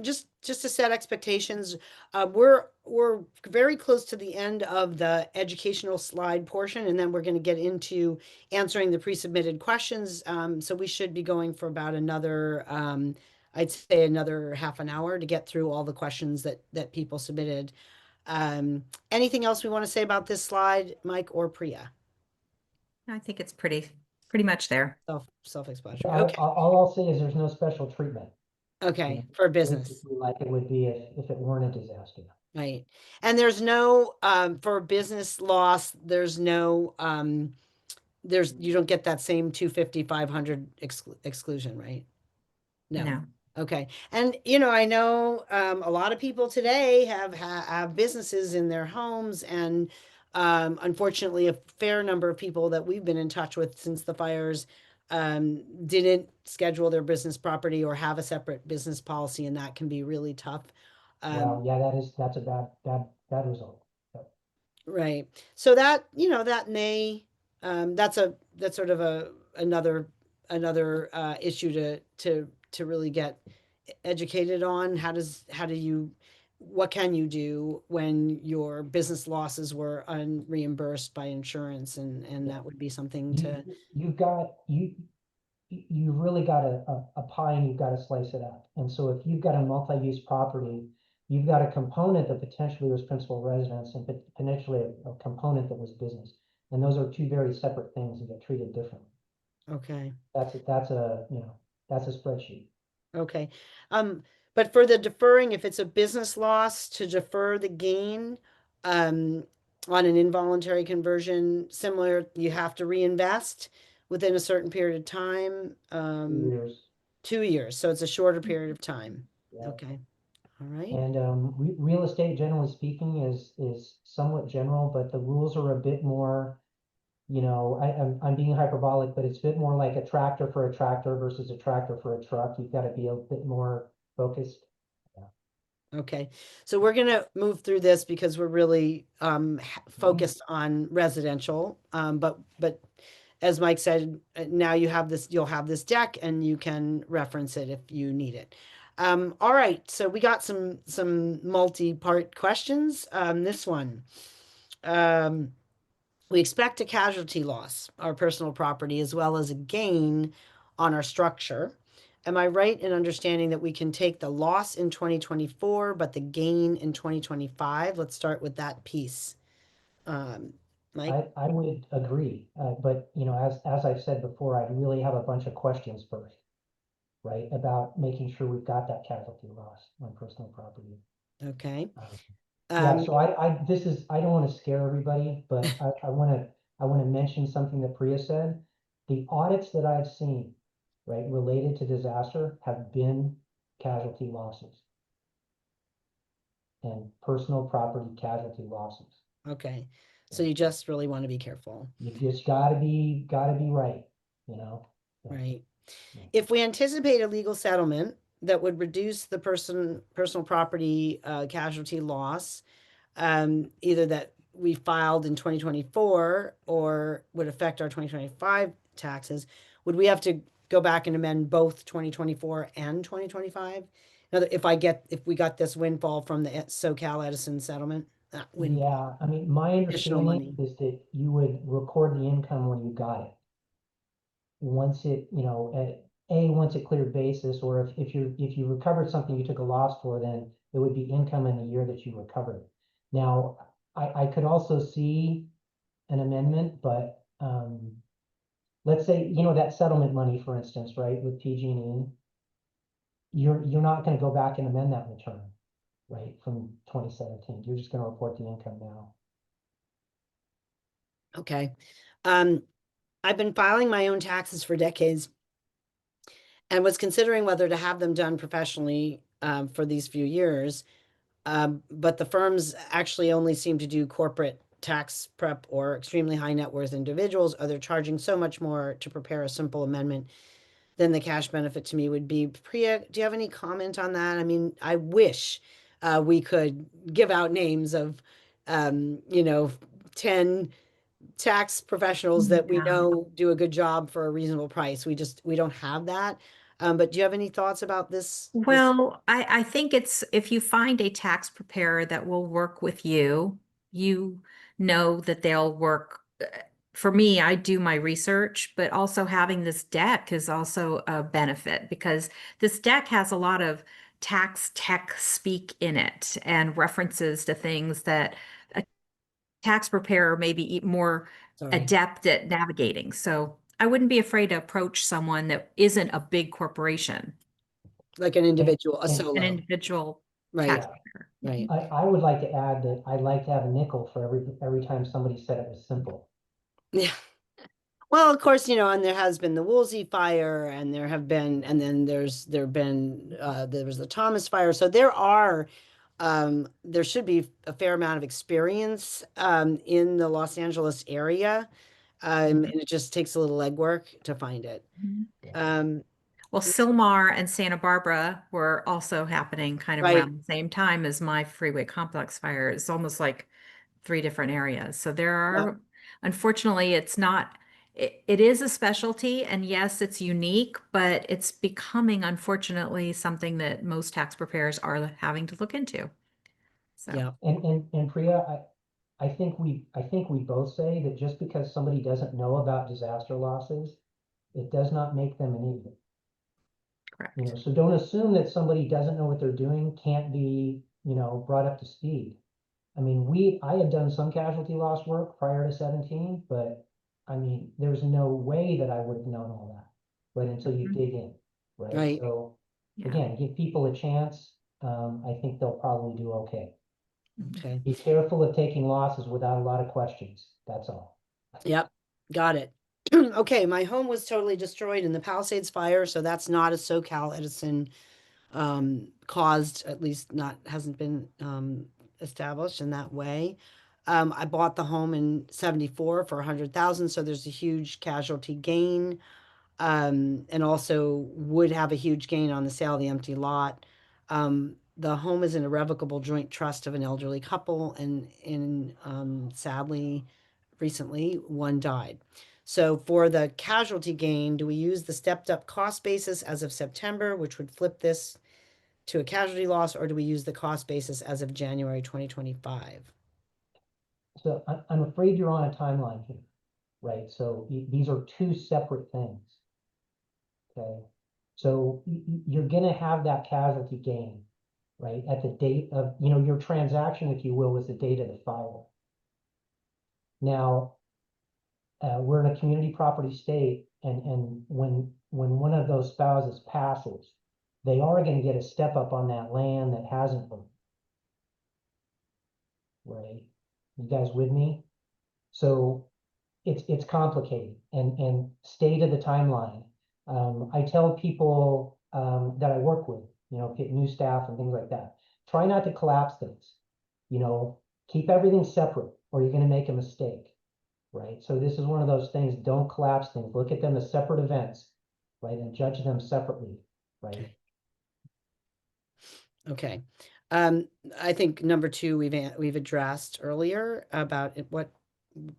just to set expectations, we're very close to the end of the educational slide portion, and then we're going to get into answering the pre-submitted questions. So we should be going for about another, I'd say another half an hour to get through all the questions that people submitted. Anything else we want to say about this slide, Mike or Priya? I think it's pretty much there. Self-explanatory. All Okay. I'll say is there's no special treatment. Okay. For business. Basically like it would be if it weren't a disaster. Right. And there's no, for business loss, there's no, you don't get that same 250, 500 exclusion, right? No. No. Okay. And, I know, a lot of people today have businesses in their homes, and, unfortunately, a fair number of people that we've been in touch with since the fires, didn't schedule their business property or have a separate business policy, and that can be really tough. Well, yeah, that's a bad result. But Right. So that, that may, that's sort of another issue to really get educated on. What can you do when your business losses were unreimbursed by insurance? And that would be something to, you've really got a pie and you've got to slice it up. And so if you've got a multi-use property, you've got a component that potentially was principal residence and potentially a component that was business. And those are two very separate things and get treated differently. okay. That's a spreadsheet. Okay. But for the deferring, if it's a business loss, to defer the gain, on an involuntary conversion, similar, you have to reinvest within a certain period of time, 2 years. 2 years. So it's a shorter period of time. Yeah. Okay. All right. And real estate, generally speaking, is somewhat general, but the rules are a bit more, I'm being hyperbolic, but it's a bit more like a tractor for a tractor versus a tractor for a truck. You've got to be a bit more focused. Okay. So we're going to move through this because we're really focused on residential. But as Mike said, now you'll have this deck and you can reference it if you need it. All right. So we got some multi-part questions. This one. We expect a casualty loss, our personal property, as well as a gain on our structure. Am I right in understanding that we can take the loss in 2024, but the gain in 2025? Let's start with that piece. Mike? I would agree, but you know, as I've said before, I really have a bunch of questions first, right? About making sure we've got that casualty loss on personal property. Okay. Yeah, Um, so I don't want to scare everybody, but I want to mention something that Priya said. The audits that I've seen, right, related to disaster have been casualty losses and personal property casualty losses. okay. So you just really want to be careful, You just gotta be right, you know? Yeah, right? yeah. If we anticipate a legal settlement that would reduce the personal property casualty loss, either that we filed in 2024 or would affect our 2025 taxes, would we have to go back and amend both 2024 and 2025? If we got this windfall from the SoCal Edison settlement, windfall, Yeah, I mean, my additional understanding money. is that you would record the income when you got it. Once it, you know, once it cleared basis, or if you recovered something you took a loss for, then it would be income in the year that you recovered. Now, I could also see an amendment, but let's say, you know, that settlement money, for instance, right, with PG&E, you're not gonna go back and amend that return, right, from 2017. You're just gonna report the income now. Okay. I've been filing my own taxes for decades and was considering whether to have them done professionally for these few years. But the firms actually only seem to do corporate tax prep or extremely high net worth individuals, or they're charging so much more to prepare a simple amendment than the cash benefit to me would be. Priya, do you have any comment on that? I mean, I wish we could give out names of, 10 tax professionals that we Yeah. know do a good job for a reasonable price. We don't have that. But do you have any thoughts about this? Well, I think it's if you find a tax preparer that will work with you, you know that they'll work. For me, I do my research, but also having this deck is also a benefit because this deck has a lot of tax tech speak in it and references to things that a tax preparer may be more Sorry, adept at navigating. So I wouldn't be afraid to approach someone that isn't a big corporation, like an And, individual, a and an solo, individual right, tax yeah, preparer. right. I would like to add that I'd like to have a nickel for every time somebody said it was simple. Yeah. Well, of course, and there has been the Woolsey fire, and then there was the Thomas fire. So there should be a fair amount of experience in the Los Angeles area, and it just takes a little legwork to find it. Mhm. Yeah. Um, Well, Sylmar and Santa Barbara were also happening kind of right, around the same time as my freeway complex fire. It's almost like three different areas. So there yeah, are, unfortunately, it's not, it is a specialty and yes, it's unique, but it's becoming, unfortunately, something that most tax preparers are having to look into. So, yeah, And Priya, I think we both say that just because somebody doesn't know about disaster losses, it does not make them an idiot. You know, correct. so don't assume that somebody doesn't know what they're doing, can't be, you know, brought up to speed. I mean, I had done some casualty loss work prior to 17, but I mean, there's no way that I would have known all that, right, until you Mhm. dig in, right? right, So Yeah. again, give people a chance. I think they'll probably do okay. Mhm. okay, Be careful of taking losses without a lot of questions. That's all. yep, got it. Okay, my home was totally destroyed in the Palisades fire, so that's not a SoCal Edison caused, at least not hasn't been established in that way. I bought the home in 74 for 100,000, so there's a huge casualty gain, and also would have a huge gain on the sale of the empty lot. The home is an irrevocable joint trust of an elderly couple, and sadly, recently one died. So for the casualty gain, do we use the stepped up cost basis as of September, which would flip this to a casualty loss, or do we use the cost basis as of January 2025? So I'm afraid you're on a timeline here, right? So these are two separate things. Okay. So you're gonna have that casualty gain, right? At the date of, you know, your transaction, if you will, was the date of the fire. Now, we're in a community property state, and when one of those spouses passes, they are going to get a step up on that land that hasn't been. Right? You guys with me? So it's complicated and stay to the timeline. I tell people that I work with, get new staff and things like that. Try not to collapse things. Keep everything separate or you're going to make a mistake. Right? So this is one of those things, don't collapse things. Look at them as separate events, right? And judge them separately, right? Okay. I think number two, we've addressed earlier about what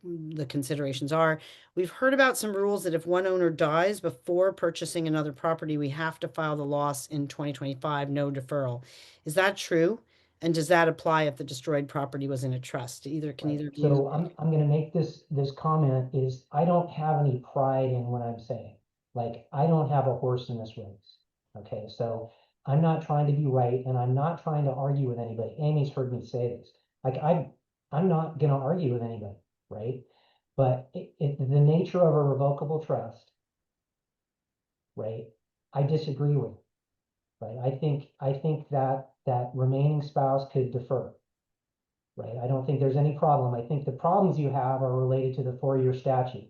the considerations are. We've heard about some rules that if one owner dies before purchasing another property, we have to file the loss in 2025, no deferral. Is that true? And does that apply if the destroyed property was in a trust? Either can Right. either of So you. I'm going to make this comment is I don't have any pride in what I'm saying. Like I don't have a horse in this race. Okay, so I'm not trying to be right, and I'm not trying to argue with anybody. Amy's heard me say this. Like I'm not going to argue with anybody, right? But the nature of a revocable trust, right? I disagree with, right? I think that remaining spouse could defer. Right? I don't think there's any problem. I think the problems you have are related to the 4-year statute,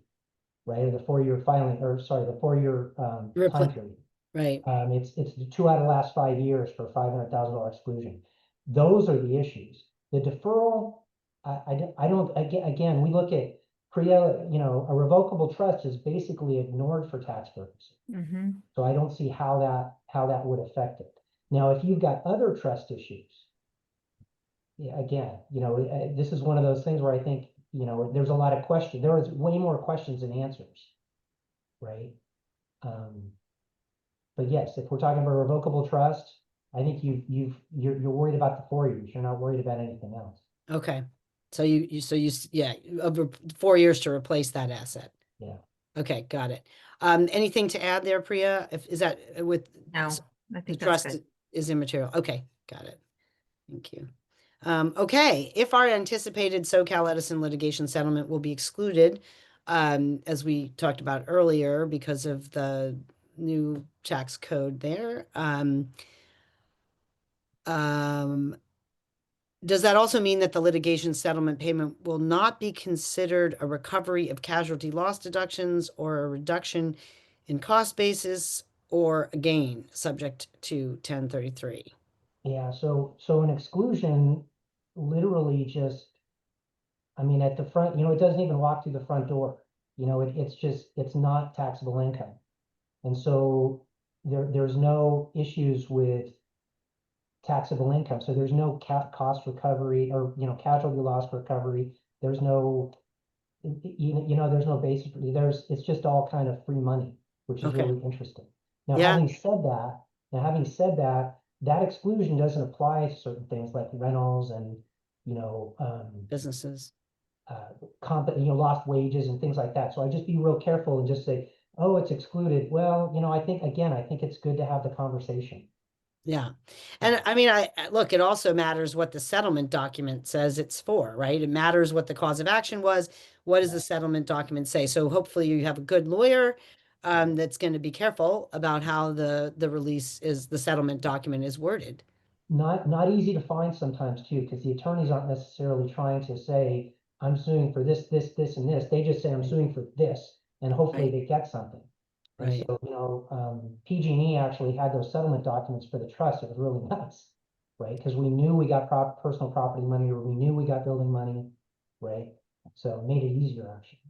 right? Or the 4-year filing, or sorry, the 4-year time period. Right. It's the 2 out of the last 5 years for $500,000 exclusion. Those are the issues. The deferral, I don't, again, we look at a revocable trust is basically ignored for tax purposes. Mm-hmm. So I don't see how that would affect it. Now, if you've got other trust issues, yeah, again, this is one of those things where I think, there's a lot of questions. There is way more questions than answers, right? But yes, if we're talking about revocable trust, I think you're worried about the 4 years. You're not worried about anything else. Okay. So yeah, over 4 years to replace that asset. Yeah. Okay, got it. Anything to add there, Priya? Is that with No, so I the think that's trust good. is immaterial? Okay, got it. Thank you. Okay, if our anticipated SoCal Edison litigation settlement will be excluded, as we talked about earlier, because of the new tax code there, does that also mean that the litigation settlement payment will not be considered a recovery of casualty loss deductions or a reduction in cost basis or a gain subject to 1033? Yeah. So an exclusion literally just, I mean, at the front, it doesn't even walk through the front door. It's not taxable income. And so there's no issues with taxable income. So there's no cost recovery or, casualty loss recovery. There's no, there's no basic, it's just all kind of free money, which is Okay. really interesting. Now, Yeah. having said that, that exclusion doesn't apply to certain things like rentals and, Businesses. lost wages and things like that. So I just be real careful and just say, oh, it's excluded. Well, I think it's good to have the conversation. Yeah. And I mean, look, it also matters what the settlement document says it's for, right? It matters what the cause of action was. What does the settlement document say? So hopefully you have a good lawyer that's going to be careful about how the the settlement document is worded. Not easy to find sometimes too, because the attorneys aren't necessarily trying to say, I'm suing for this, this, this, and this. They just say, I'm suing for this, and hopefully Right. they get something. And Right. so, PG&E actually had those settlement documents for the trust. It was really nuts, right? Because we knew we got personal property money, or we knew we got building money, right? So it made it easier, actually.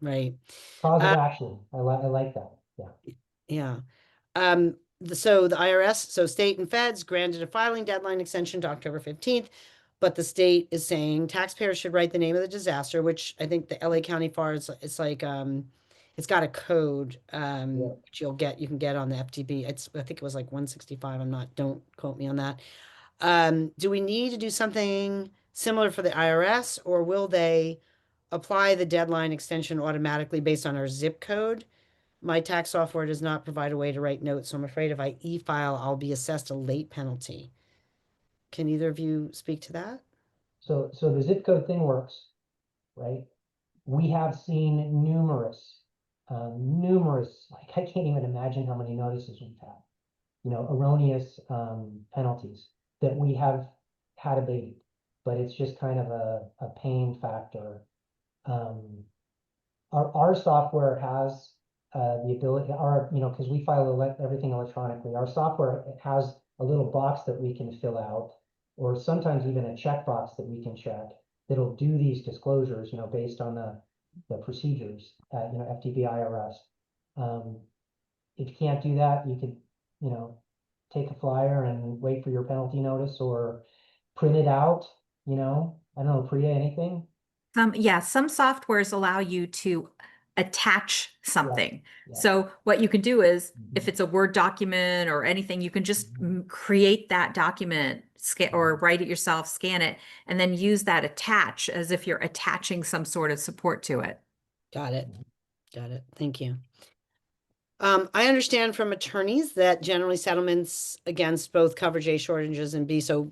Right. Cause of action. I like that. Yeah. Yeah. So the IRS, so state and feds granted a filing deadline extension to October 15th, but the state is saying taxpayers should write the name of the disaster, which I think the LA County FAR is, it's like, it's got a code, Yeah. which you can get on the FTB. I think it was like 165. Don't quote me on that. Do we need to do something similar for the IRS, or will they apply the deadline extension automatically based on our zip code? My tax software does not provide a way to write notes, so I'm afraid if I e-file, I'll be assessed a late penalty. Can either of you speak to that? So the zip code thing works, right? we have seen numerous, like I can't even imagine how many notices we've had, erroneous penalties that we have had abated, but it's just kind of a pain factor. Our software has the ability, because we file everything electronically, our software has a little box that we can fill out, or sometimes even a checkbox that we can check that'll do these disclosures, based on the procedures at, FTB IRS. If you can't do that, you could, take a flyer and wait for your penalty notice or print it out, I don't know, Priya, anything? Yeah, some softwares allow you to attach something. yeah. So what you can do is, if Mhm. it's a Word document or anything, you can just create that document, scan or write it yourself, scan it, and then use that attach as if you're attaching some sort of support to it. Got it. Got it. Thank you. I understand from attorneys that generally settlements against both coverage A shortages and B, so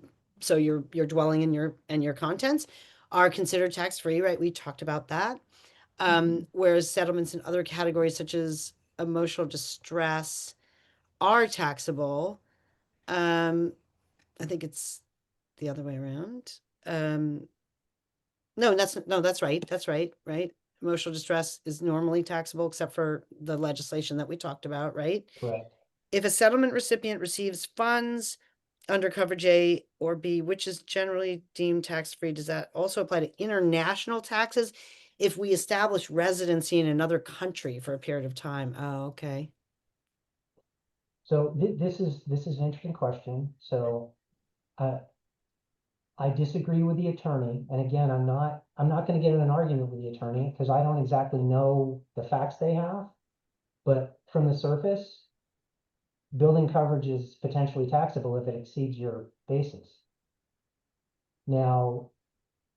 your dwelling and your contents are considered tax-free, right? We talked about that. Whereas settlements in other categories such as emotional distress are taxable. I think it's the other way around. No, that's right. That's right, right? Emotional distress is normally taxable except for the legislation that we talked about, right? Correct. If a settlement recipient receives funds under coverage A or B, which is generally deemed tax-free, does that also apply to international taxes if we establish residency in another country for a period of time? Oh, okay. So this is an interesting question. So I disagree with the attorney, and again, I'm not going to get in an argument with the attorney because I don't exactly know the facts they have. But from the surface, building coverage is potentially taxable if it exceeds your basis. Now,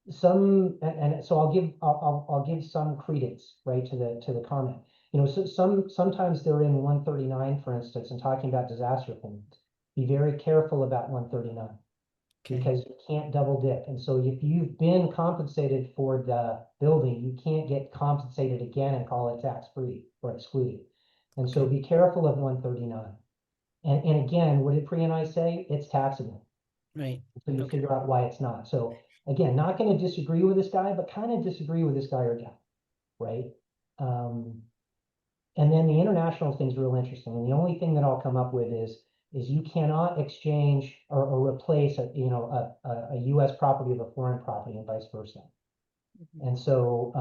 and so I'll give some credence, right, to the comment. So sometimes they're in 139, for instance, and talking about disaster payments. Be very careful about 139 Okay. because you can't double dip. And so if you've been compensated for the building, you can't get compensated again and call it tax-free or excluded. And so Okay. be careful of 139. And again, what did Priya and I say? It's taxable. Right. So you Okay. figure out why it's not. So again, not going to disagree with this guy, but kind of disagree with this guy or gal, right? And then the international thing's real interesting. And the only thing that I'll come up with is you cannot exchange or replace a U.S. property with a foreign property and vice versa. And so,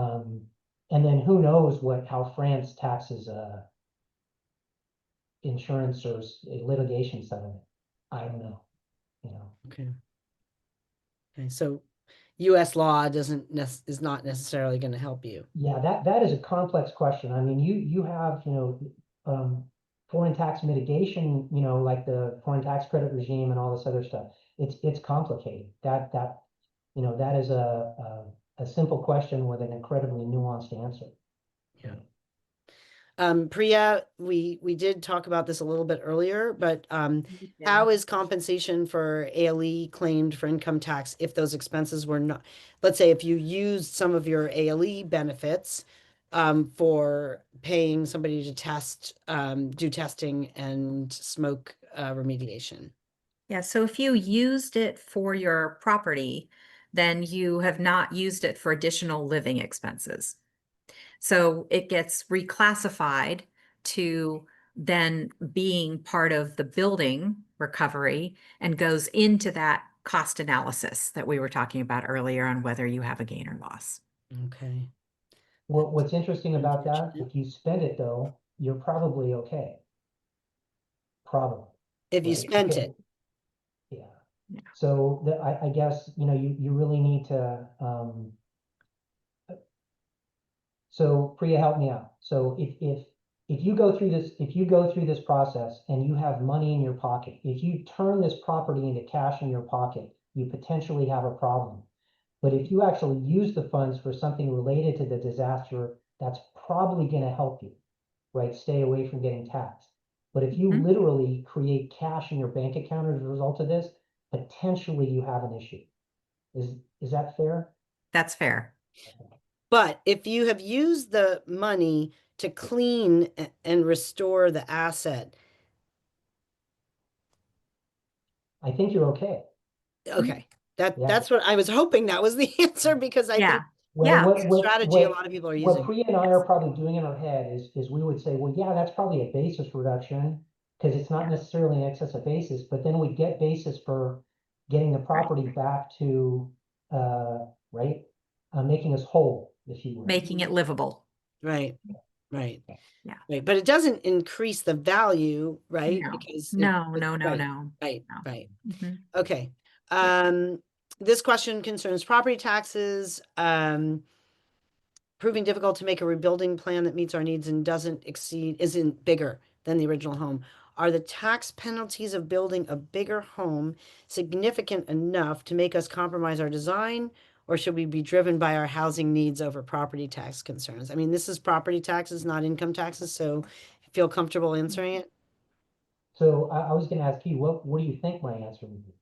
and then who knows how France taxes insurance or litigation settlement. I don't know, Okay. Okay. So US law is not necessarily going to help you. Yeah, that is a complex question. I mean, you have, foreign tax mitigation, like the foreign tax credit regime and all this other stuff. It's complicated. That is a simple question with an incredibly nuanced answer. Yeah. Priya, we did talk about this a little bit earlier, but how is compensation for ALE claimed for income tax if those expenses were not, let's say if you used some of your ALE benefits for paying somebody to do testing and smoke remediation? Yeah, so if you used it for your property, then you have not used it for additional living expenses. So it gets reclassified to then being part of the building recovery and goes into that cost analysis that we were talking about earlier on whether you have a gain or loss. Okay. What's interesting about that, Unfortunate. if you spend it though, you're probably okay. Probably. If you Right? spent it. Yeah. Yeah. So I guess, you really need to, so Priya, help me out. So if you go through this process and you have money in your pocket, if you turn this property into cash in your pocket, you potentially have a problem. But if you actually use the funds for something related to the disaster, that's probably going to help you, right? Stay away from getting taxed. But if you literally create cash in your bank account as a result of this, potentially you have an issue. Is that fair? That's fair. But if you have used the money to clean and restore the asset, I think you're okay. okay, Yeah. that's what I was hoping that was the answer, because I think Yeah. Well, Yeah. it's a strategy a lot of people are what using. Priya and I are probably doing in our head is we would say, well, yeah, that's probably a basis reduction because it's not necessarily in excess of basis, but then we get basis for getting the property back to, right, making us whole, if you will. Making it livable. Right, right, Yeah. right. But it doesn't increase the value, right? No. Because No, no, no, right, no. right, No. right. Mhm. Okay. Yeah. This question concerns property taxes. Proving difficult to make a rebuilding plan that meets our needs and isn't bigger than the original home. Are the tax penalties of building a bigger home significant enough to make us compromise our design, or should we be driven by our housing needs over property tax concerns? I mean, this is property taxes, not income taxes, so feel comfortable answering it? So I was going to ask you, what do you think my answer would be?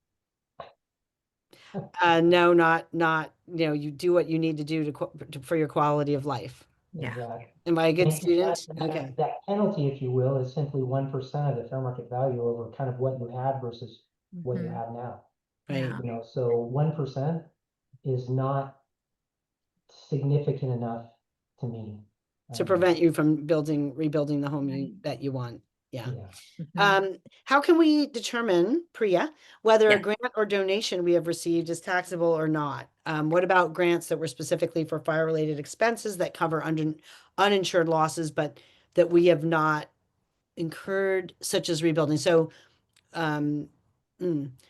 No, not, you do what you need to do for your quality of life. Yeah. Exactly. Am I a good And student? Okay. that penalty, if you will, is simply 1% of the fair market value over kind of what you had versus what you Mhm. have now. Right. Yeah. You know, so 1% is not significant enough to me. To prevent you from rebuilding the home Right. that you want. Yeah. Yeah. Mhm. How can we determine, Priya, whether a Yeah. grant or donation we have received is taxable or not? What about grants that were specifically for fire-related expenses that cover uninsured losses, but that we have not incurred, such as rebuilding? So, um,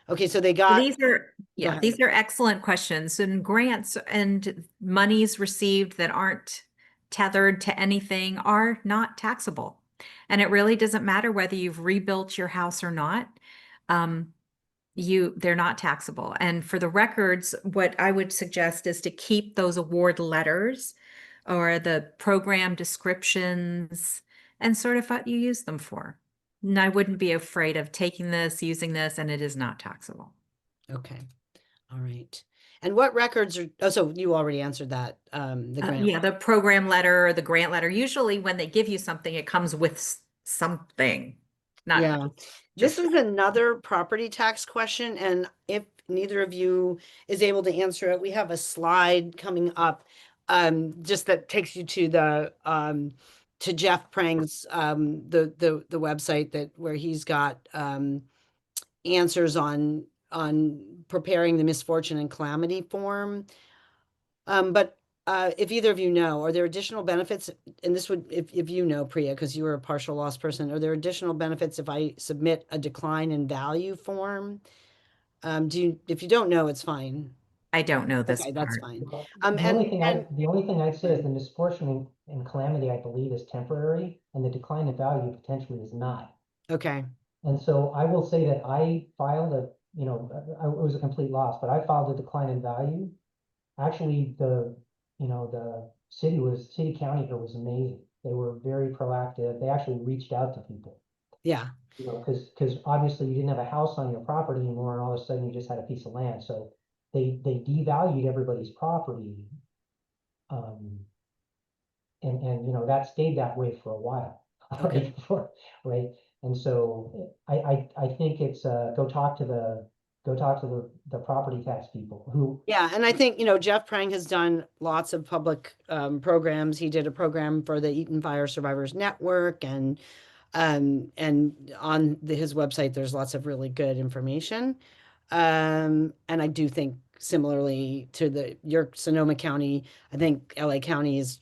okay, so they got, These are, go yeah, ahead. these are excellent questions, and grants and monies received that aren't tethered to anything are not taxable. And it really doesn't matter whether you've rebuilt your house or not. Um, they're not taxable. And for the records, what I would suggest is to keep those award letters or the program descriptions and sort of what you use them for. And I wouldn't be afraid of taking this, using this, and it is not taxable. Okay. All right. And what records are, oh, so you already answered that, the grant. Yeah, the program letter or the grant letter. Usually when they give you something, it comes with something, not Yeah, this just is another property tax question, and if neither of you is able to answer it, we have a slide coming up, just that takes you to to Jeff Prang's, the website where he's got, answers on preparing the misfortune and calamity form. But if either of you know, are there additional benefits? And this would, if you know, Priya, because you were a partial loss person, are there additional benefits if I submit a decline in value form? If you don't know, it's fine. I don't know this Okay, that's part. fine. The only thing I'd say is the misfortune and calamity, I believe, is temporary, and the decline in value potentially is not. Okay, And so I will say that I filed it was a complete loss, but I filed a decline in value. Actually, the city county here was amazing. They were very proactive. They actually reached out to people, yeah, because obviously you didn't have a house on your property anymore, and all of a sudden you just had a piece of land. So they devalued everybody's property. Um, and that stayed that way for a while. okay. Right? And so I think it's go talk to the property tax people who. Yeah, and I think, Jeff Prang has done lots of public programs. He did a program for the Eaton Fire Survivors Network, and on his website, there's lots of really good information. And I do think similarly to your Sonoma County, I think LA County is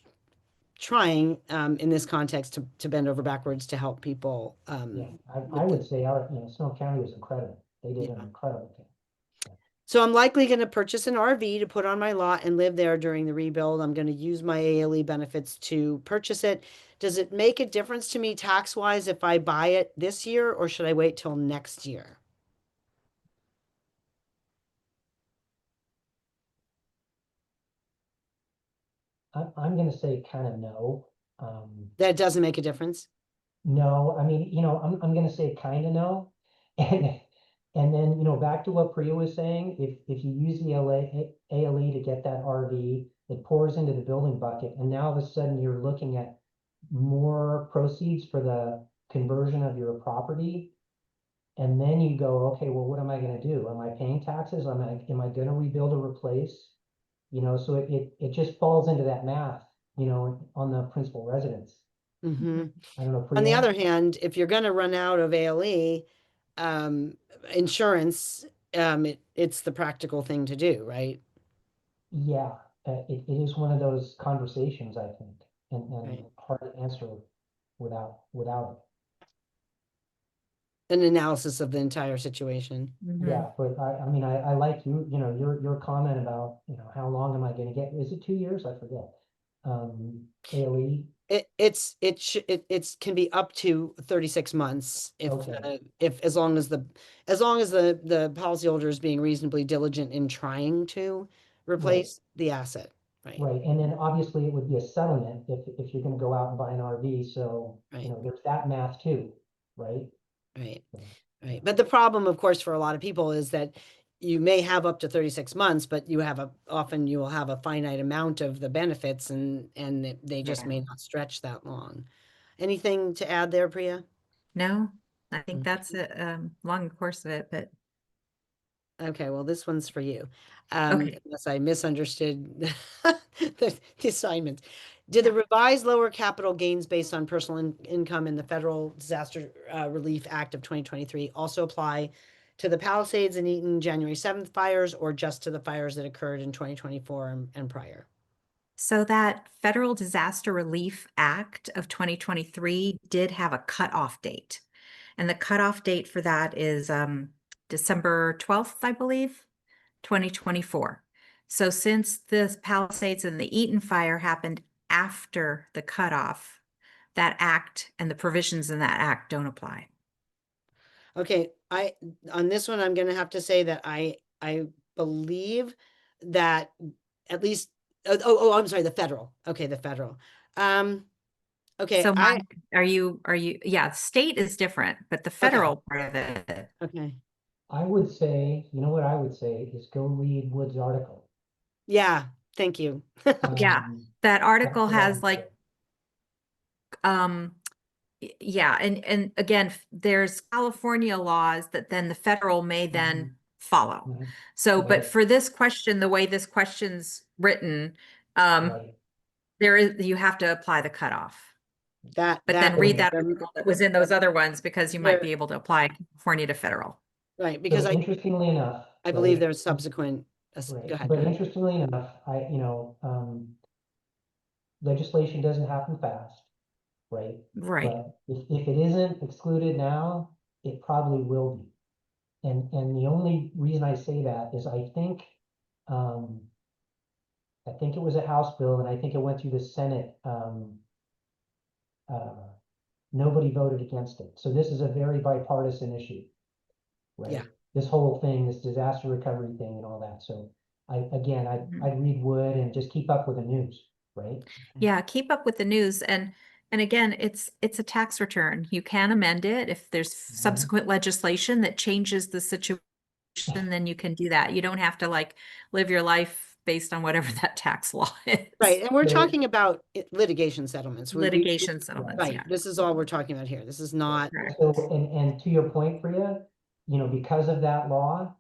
trying in this context to bend over backwards to help people. Yeah, I would say our, Snow County was incredible. They did an Yeah. incredible thing. So I'm likely going to purchase an RV to put on my lot and live there during the rebuild. I'm going to use my ALE benefits to purchase it. Does it make a difference to me tax-wise if I buy it this year, or should I wait till next year? I'm gonna say kind of no. That doesn't make a difference? No, I mean, I'm gonna say kind of no. And and then, back to what Priya was saying, if you use the ALE to get that RV, it pours into the building bucket, and now all of a sudden you're looking at more proceeds for the conversion of your property. And then you go, okay, well, what am I gonna do? Am I paying taxes? Am I gonna rebuild or replace? So it just falls into that math, on the principal residence. Mhm. I don't know, On the Priya? other hand, if you're gonna run out of ALE, insurance, it's the practical thing to do, right? Yeah, it is one of those conversations, I think, and Right. hard to answer without An analysis of the entire situation. it. Mhm. Yeah, but I mean, I like your comment about, how long am I gonna get? Is it 2 years? I forget. AOE, It's can be up to 36 months okay, if as long as the policyholder is being reasonably diligent in trying to right, replace the asset, right? right. And then obviously it would be a settlement if you're gonna go out and buy an RV, so, Right, there's that math too, right? right, So, yeah. right. But the problem, of course, for a lot of people is that you may have up to 36 months, but often you will have a finite amount of the benefits and they just Yeah. may not stretch that long. Anything to add there, Priya? No, I think Mm. that's a long course of it, but Okay, well, this one's for you. okay. Unless I misunderstood the assignment. Did the Yeah. revised lower capital gains based on personal income in the Federal Disaster Relief Act of 2023 also apply to the Palisades and Eaton January 7th fires or just to the fires that occurred in 2024 and prior? So that Federal Disaster Relief Act of 2023 did have a cutoff date. And the cutoff date for that is December 12th, I believe, 2024. So since the Palisades and the Eaton fire happened after the cutoff, that act and the provisions in that act don't apply. Okay, on this one, I'm gonna have to say that I believe that at least, I'm sorry, the federal. Okay, the federal. Um, okay, So yeah, state is different, but the okay, federal part of it, okay. I would say, what I would say is go read Wood's article. Yeah, thank you. Okay, yeah, Um, that that's article what I has would say. like, um, yeah, and again, there's California laws that then the federal may then follow. Mhm. So, but Right, for this question, the way this question's written, right. you have to apply the cutoff. But then that, read So, that article that was in those other ones because you might there, be able to apply California to federal. right, because so interestingly enough, I believe right, there's subsequent, right, go ahead, go but ahead. interestingly enough, legislation doesn't happen fast, right? Right. But if it isn't excluded now, it probably will be. And the only reason I say that is um, I think it was a House bill and I think it went through the Senate. Uh, Nobody voted against it. So this is a very bipartisan issue, Yeah, right? This whole thing, this disaster recovery thing and all that. So again, Mhm. I'd read Wood and just keep up with the news, right? Yeah, keep up with the news and again, it's a tax return. You can amend it if there's Mhm. subsequent legislation that changes the situation, then you can do that. You don't have to like live your life based on whatever that tax law right, is. and we're So, talking about litigation settlements. Litigation right, settlements, Right, yeah. this is all we're talking about here. This is right. not, So, Correct. and to your point, Priya, because of that law,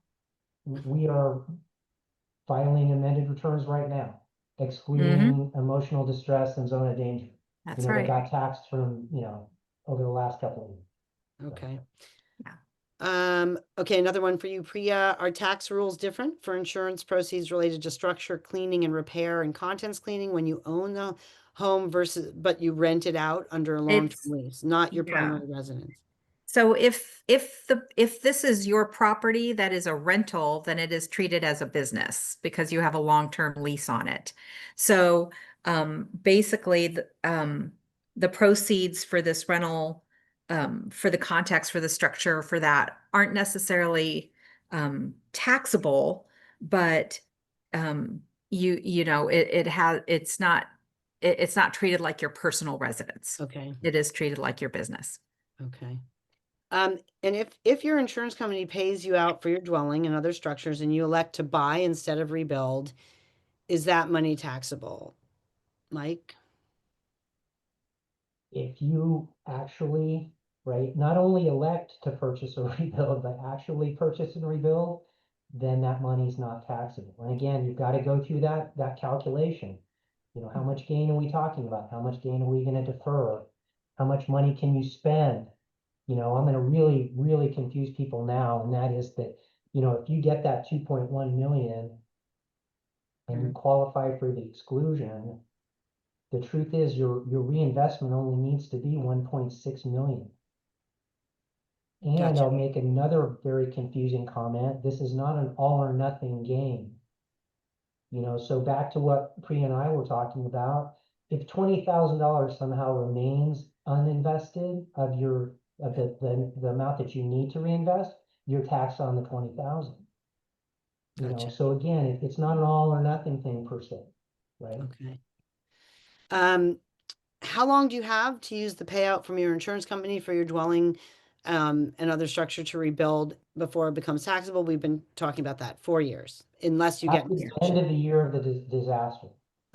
we are filing amended returns right now, Hmm. excluding emotional distress and zone of danger. That's That right. got taxed from, over the last couple of years. So, okay. Yeah. Okay, another one for you, Priya. Are tax rules different for insurance proceeds related to structure cleaning and repair and contents cleaning when you own the home versus, but you rent it out under a long-term It's lease, not your yeah. primary residence? So if this is your property that is a rental, then it is treated as a business because you have a long-term lease on it. So basically the proceeds for this rental, for the context, for the structure, for that aren't necessarily taxable, but it's not treated like your personal residence. Okay, It is treated like your business. okay. And if your insurance company pays you out for your dwelling and other structures and you elect to buy instead of rebuild, is that money taxable? Mike? If you actually, right, not only elect to purchase or rebuild, but actually purchase and rebuild, then that money's not taxable. And again, you've got to go through that calculation. You know, how much gain are we talking about? How much gain are we going to defer? How much money can you spend? You know, I'm going to really, really confuse people now, and that is that, you know, if you get that 2.1 million and you qualify for the exclusion, the truth is your reinvestment only needs to be 1.6 million. And Gotcha. I'll make another very confusing comment. This is not an all or nothing game. You know, so back to what Priya and I were talking about, if $20,000 somehow remains uninvested of the amount that you need to reinvest, you're taxed on the 20,000. You know, Gotcha. so again, it's not an all or nothing thing per se, right? Okay. How long do you have to use the payout from your insurance company for your dwelling and other structure to rebuild before it becomes taxable? We've been talking about that, 4 years, unless you get After the end of the year of the disaster.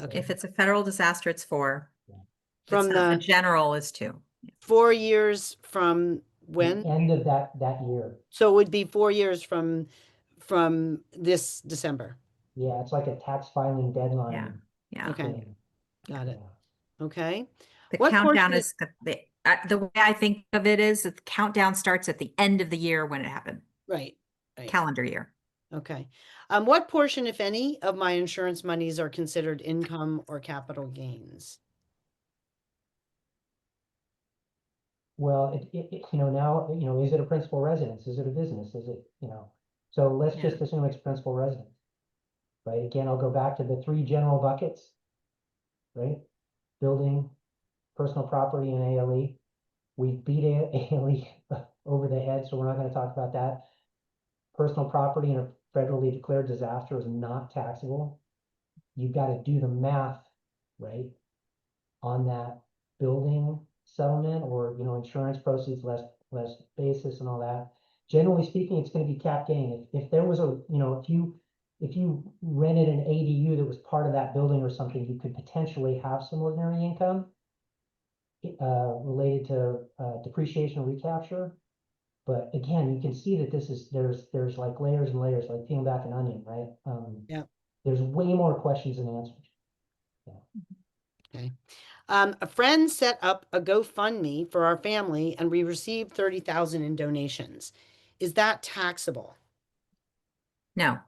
okay. If it's a federal disaster, it's 4. If it's From not the the general is 2. 4 years from The when? end of that year. So it would be 4 years from this December. Yeah, it's like a tax filing Yeah. deadline Yeah. Okay, thing. got it. Yeah. Okay. The What countdown portion is the way I think of it is that the countdown starts at the end of the year when it happened, right, right. calendar year. Okay. What portion, if any, of my insurance monies are considered income or capital gains? Well, you know, now, you know, is it a principal residence? Is it a business? Is it, you know? So let's Yeah. just assume it's principal residence. Right? Again, I'll go back to the 3 general buckets, right? Building, personal property, and ALE. We beat ALE over the head, so we're not going to talk about that. Personal property in a federally declared disaster is not taxable. You've got to do the math, right, on that building settlement or, you know, insurance proceeds less basis and all that. Generally speaking, it's going to be cap gain. If there was a, you know, if you rented an ADU that was part of that building or something, you could potentially have some ordinary income related to depreciation or recapture. But again, you can see that there's like layers and layers, like peeling back an onion, right? Yeah. There's way more questions than answers. Okay. A friend set up a GoFundMe for our family and we received 30,000 in donations. Is that taxable? No,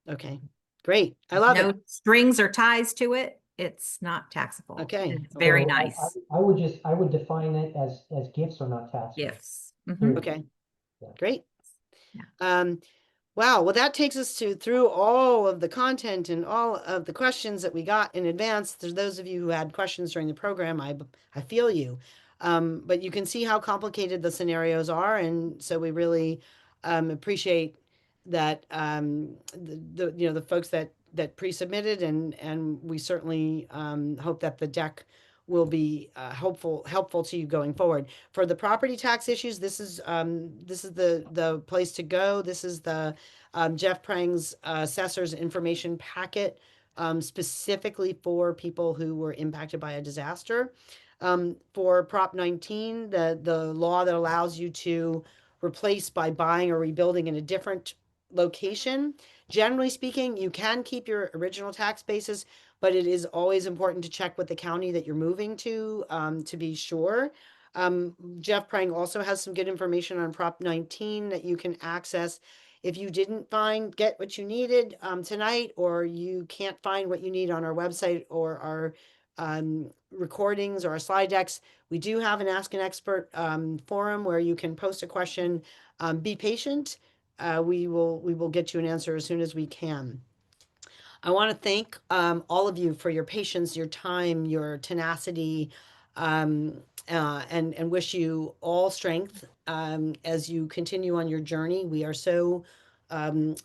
Okay, great. I love no it. strings or ties to it. It's not taxable. Okay. And it's very So nice. I would define it as gifts are not taxable. Gifts. Mhm. Period. Okay, Yeah. great. Yeah. Wow, well, that takes us through all of the content and all of the questions that we got in advance. There's those of you who had questions during the program. I feel you. But you can see how complicated the scenarios are, and so we really appreciate that the folks that pre-submitted, and we certainly hope that the deck will be helpful to you going forward. For the property tax issues, this is the place to go. This is the Jeff Prang's assessor's information packet specifically for people who were impacted by a disaster. For Prop 19, the law that allows you to replace by buying or rebuilding in a different location. Generally speaking, you can keep your original tax basis, but it is always important to check with the county that you're moving to be sure. Jeff Prang also has some good information on Prop 19 that you can access. If you didn't get what you needed tonight, or you can't find what you need on our website or our recordings or our slide decks, we do have an Ask an Expert forum where you can post a question. Be patient. We will get you an answer as soon as we can. I want to thank all of you for your patience, your time, your tenacity, and wish you all strength as you continue on your journey. We are so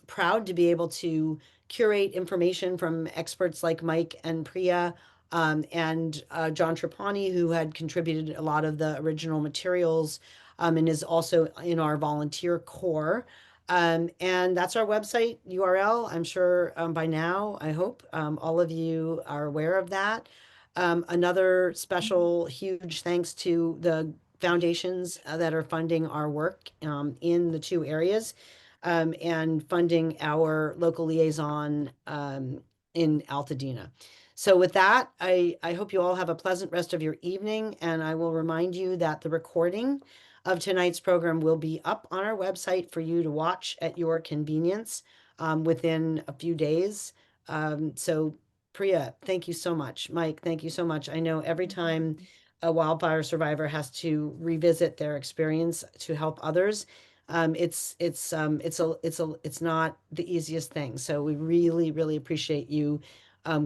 proud to be able to curate information from experts like Mike and Priya and John Trapani, who had contributed a lot of the original materials and is also in our volunteer corps. And that's our website URL. I'm sure by now, I hope all of you are aware of that. Another special huge thanks to the foundations that are funding our work in the two areas and funding our local liaison in Altadena. So with that, I hope you all have a pleasant rest of your evening, and I will remind you that the recording of tonight's program will be up on our website for you to watch at your convenience within a few days. So Priya, thank you so much. Mike, thank you so much. I know every time a wildfire survivor has to revisit their experience to help others, it's not the easiest thing. So we really, really appreciate you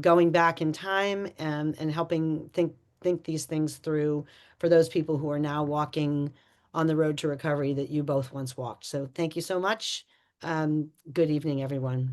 going back in time and helping think these things through for those people who are now walking on the road to recovery that you both once walked. So thank you so much. Good evening, everyone.